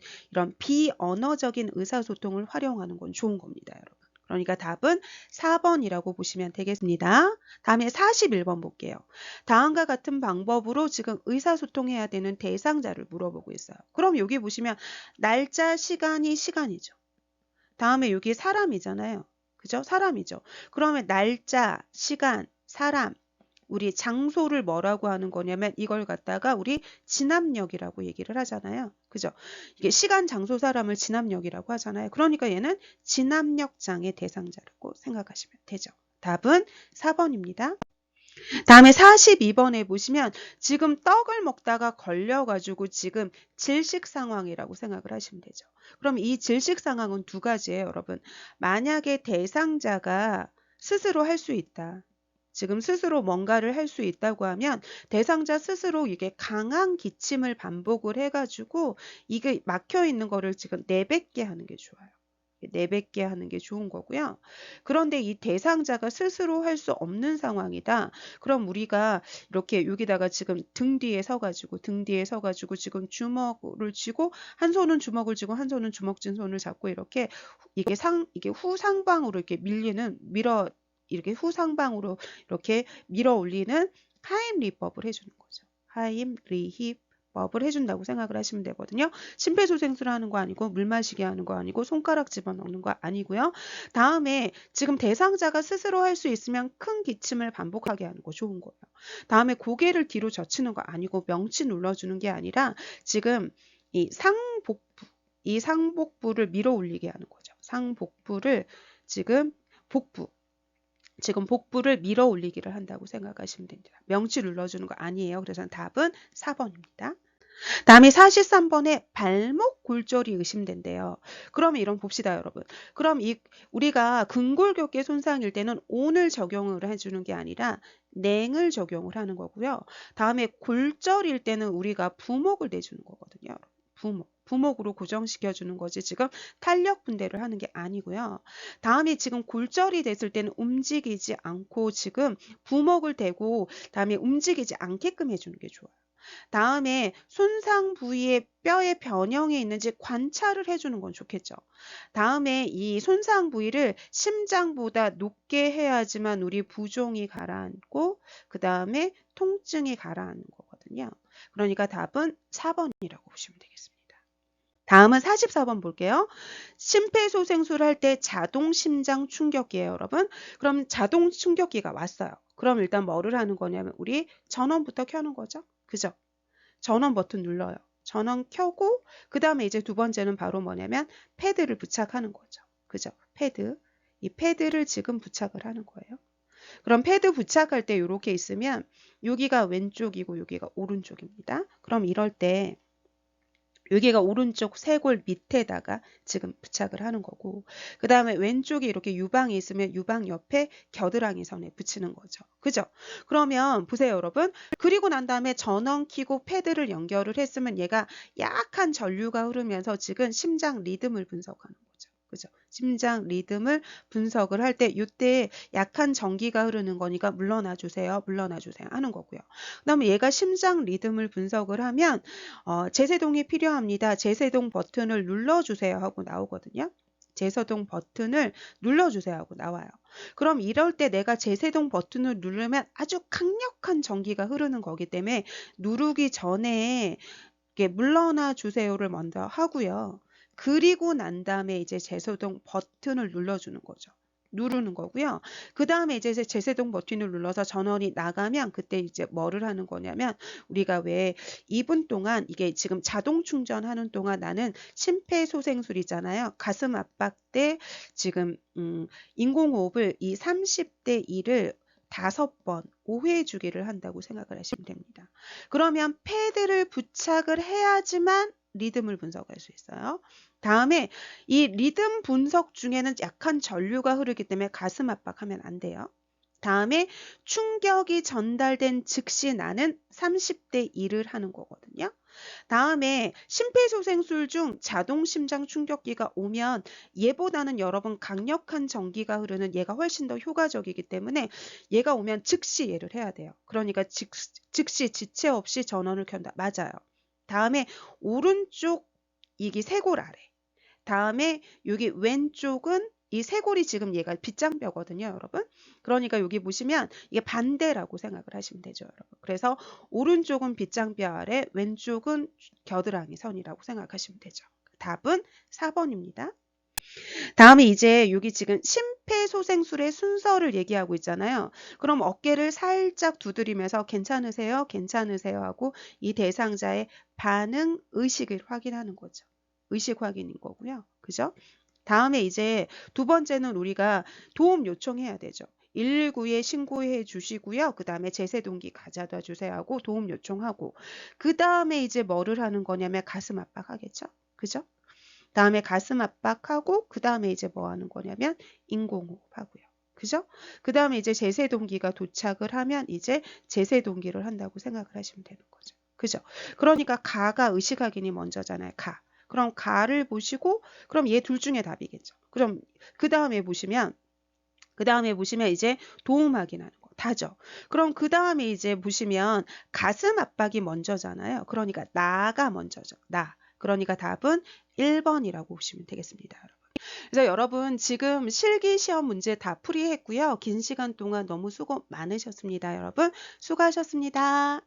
비언어적인 의사소통을 활용하는 건 좋은 겁니다, 여러분. 그러니까 답은 4번이라고 보시면 되겠습니다. 다음에 41번 볼게요. 다음과 같은 방법으로 지금 의사소통해야 되는 대상자를 물어보고 있어요. 그럼 여기 보시면 날짜, 시간이 시간이죠. 다음에 여기 사람이잖아요. 그죠? 사람이죠. 그러면 날짜, 시간, 사람, 우리 장소를 뭐라고 하는 거냐면 이걸 갖다가 우리 진압력이라고 얘기를 하잖아요. 그죠? 이게 시간, 장소, 사람을 진압력이라고 하잖아요. 그러니까 얘는 진압력 장애 대상자라고 생각하시면 되죠. 답은 4번입니다. 다음에 42번에 보시면 지금 떡을 먹다가 걸려가지고 지금 질식 상황이라고 생각을 하시면 되죠. 그럼 이 질식 상황은 두 가지예요, 여러분. 만약에 대상자가 스스로 할 수 있다. 지금 스스로 뭔가를 할 수 있다고 하면 대상자 스스로 이게 강한 기침을 반복을 해가지고 이게 막혀 있는 거를 지금 내뱉게 하는 게 좋아요. 내뱉게 하는 게 좋은 거고요. 그런데 이 대상자가 스스로 할 수 없는 상황이다. 그럼 우리가 이렇게 여기다가 지금 등 뒤에 서가지고 지금 주먹을 쥐고 한 손은 주먹을 쥐고 한 손은 주먹 쥔 손을 잡고 이렇게 이게 후상방으로 이렇게 이렇게 후상방으로 이렇게 밀어 올리는 하임리법을 해주는 거죠. 하임리힙법을 해준다고 생각을 하시면 되거든요. 심폐소생술 하는 거 아니고 물 마시게 하는 거 아니고 손가락 집어넣는 거 아니고요. 다음에 지금 대상자가 스스로 할 수 있으면 큰 기침을 반복하게 하는 거 좋은 거예요. 다음에 고개를 뒤로 젖히는 거 아니고 명치 눌러주는 게 아니라 지금 이 상복부를 밀어 올리게 하는 거죠. 상복부를 지금 복부를 밀어 올리기를 한다고 생각하시면 됩니다. 명치 눌러주는 거 아니에요. 그래서 답은 4번입니다. 다음에 43번에 발목 골절이 의심된대요. 그러면 이런 봅시다, 여러분. 그럼 우리가 근골격계 손상일 때는 on을 적용을 해주는 게 아니라 냉을 적용을 하는 거고요. 다음에 골절일 때는 우리가 부목을 내주는 거거든요. 부목으로 고정시켜주는 거지 지금 탄력 분대를 하는 게 아니고요. 다음에 지금 골절이 됐을 때는 움직이지 않고 지금 부목을 대고 다음에 움직이지 않게끔 해주는 게 좋아요. 다음에 손상 부위의 뼈의 변형이 있는지 관찰을 해주는 건 좋겠죠. 다음에 이 손상 부위를 심장보다 높게 해야지만 우리 부종이 가라앉고 그 다음에 통증이 가라앉는 거거든요. 그러니까 답은 4번이라고 보시면 되겠습니다. 다음은 44번 볼게요. 심폐소생술 할 때 자동 심장 충격기예요, 여러분. 그럼 자동 충격기가 왔어요. 그럼 일단 뭐를 하는 거냐면 우리 전원부터 켜는 거죠. 그죠? 전원 버튼 눌러요. 전원 켜고 그 다음에 이제 두 번째는 바로 뭐냐면 패드를 부착하는 거죠. 그죠? 패드. 이 패드를 지금 부착을 하는 거예요. 그럼 패드 부착할 때 이렇게 있으면 여기가 왼쪽이고 여기가 오른쪽입니다. 그럼 이럴 때 여기가 오른쪽 쇄골 밑에다가 지금 부착을 하는 거고 그 다음에 왼쪽에 이렇게 유방이 있으면 유방 옆에 겨드랑이 선에 붙이는 거죠. 그죠? 그러면 보세요, 여러분. 그리고 난 다음에 전원 켜고 패드를 연결을 했으면 얘가 약한 전류가 흐르면서 지금 심장 리듬을 분석하는 거죠. 그죠? 심장 리듬을 분석을 할 때 이때 약한 전기가 흐르는 거니까 물러나 주세요. 물러나 주세요 하는 거고요. 그다음에 얘가 심장 리듬을 분석을 하면 제세동이 필요합니다. 제세동 버튼을 눌러주세요 하고 나오거든요. 제세동 버튼을 눌러주세요 하고 나와요. 그럼 이럴 때 내가 제세동 버튼을 누르면 아주 강력한 전기가 흐르는 거기 때문에 누르기 전에 이렇게 물러나 주세요를 먼저 하고요. 그리고 난 다음에 이제 제세동 버튼을 눌러주는 거죠. 누르는 거고요. 그 다음에 이제 제세동 버튼을 눌러서 전원이 나가면 그때 이제 뭐를 하는 거냐면 우리가 왜 2분 동안 이게 지금 자동 충전하는 동안 나는 심폐소생술이잖아요. 가슴 압박 때 지금 인공호흡을 이 30대 1을 5번 5회 주기를 한다고 생각을 하시면 됩니다. 그러면 패드를 부착을 해야지만 리듬을 분석할 수 있어요. 다음에 이 리듬 분석 중에는 약한 전류가 흐르기 때문에 가슴 압박하면 안 돼요. 다음에 충격이 전달된 즉시 나는 30대 1을 하는 거거든요. 다음에 심폐소생술 중 자동 심장 충격기가 오면 얘보다는 여러분 강력한 전기가 흐르는 얘가 훨씬 더 효과적이기 때문에 얘가 오면 즉시 얘를 해야 돼요. 그러니까 즉시 지체 없이 전원을 켠다. 맞아요. 다음에 오른쪽 이게 쇄골 아래. 다음에 여기 왼쪽은 이 쇄골이 지금 얘가 빗장뼈거든요, 여러분. 그러니까 여기 보시면 이게 반대라고 생각을 하시면 되죠, 여러분. 그래서 오른쪽은 빗장뼈 아래, 왼쪽은 겨드랑이 선이라고 생각하시면 되죠. 답은 4번입니다. 다음에 이제 여기 지금 심폐소생술의 순서를 얘기하고 있잖아요. 그럼 어깨를 살짝 두드리면서 괜찮으세요? 괜찮으세요? 하고 이 대상자의 반응 의식을 확인하는 거죠. 의식 확인인 거고요. 그죠? 다음에 이제 두 번째는 우리가 도움 요청해야 되죠. 119에 신고해 주시고요. 그 다음에 제세동기 가져다 주세요 하고 도움 요청하고 그 다음에 이제 뭐를 하는 거냐면 가슴 압박하겠죠. 그죠? 다음에 가슴 압박하고 그 다음에 이제 뭐 하는 거냐면 인공호흡 하고요. 그죠? 그 다음에 이제 제세동기가 도착을 하면 이제 제세동기를 한다고 생각을 하시면 되는 거죠. 그죠? 그러니까 가가 의식 확인이 먼저잖아요. 가. 그럼 가를 보시고 그럼 얘 둘 중에 답이겠죠. 그럼 그 다음에 보시면 이제 도움 확인하는 거 다죠. 그럼 그 다음에 이제 보시면 가슴 압박이 먼저잖아요. 그러니까 나가 먼저죠. 나. 그러니까 답은 1번이라고 보시면 되겠습니다, 여러분. 그래서 여러분 지금 실기 시험 문제 다 풀이했고요. 긴 시간 동안 너무 수고 많으셨습니다, 여러분. 수고하셨습니다.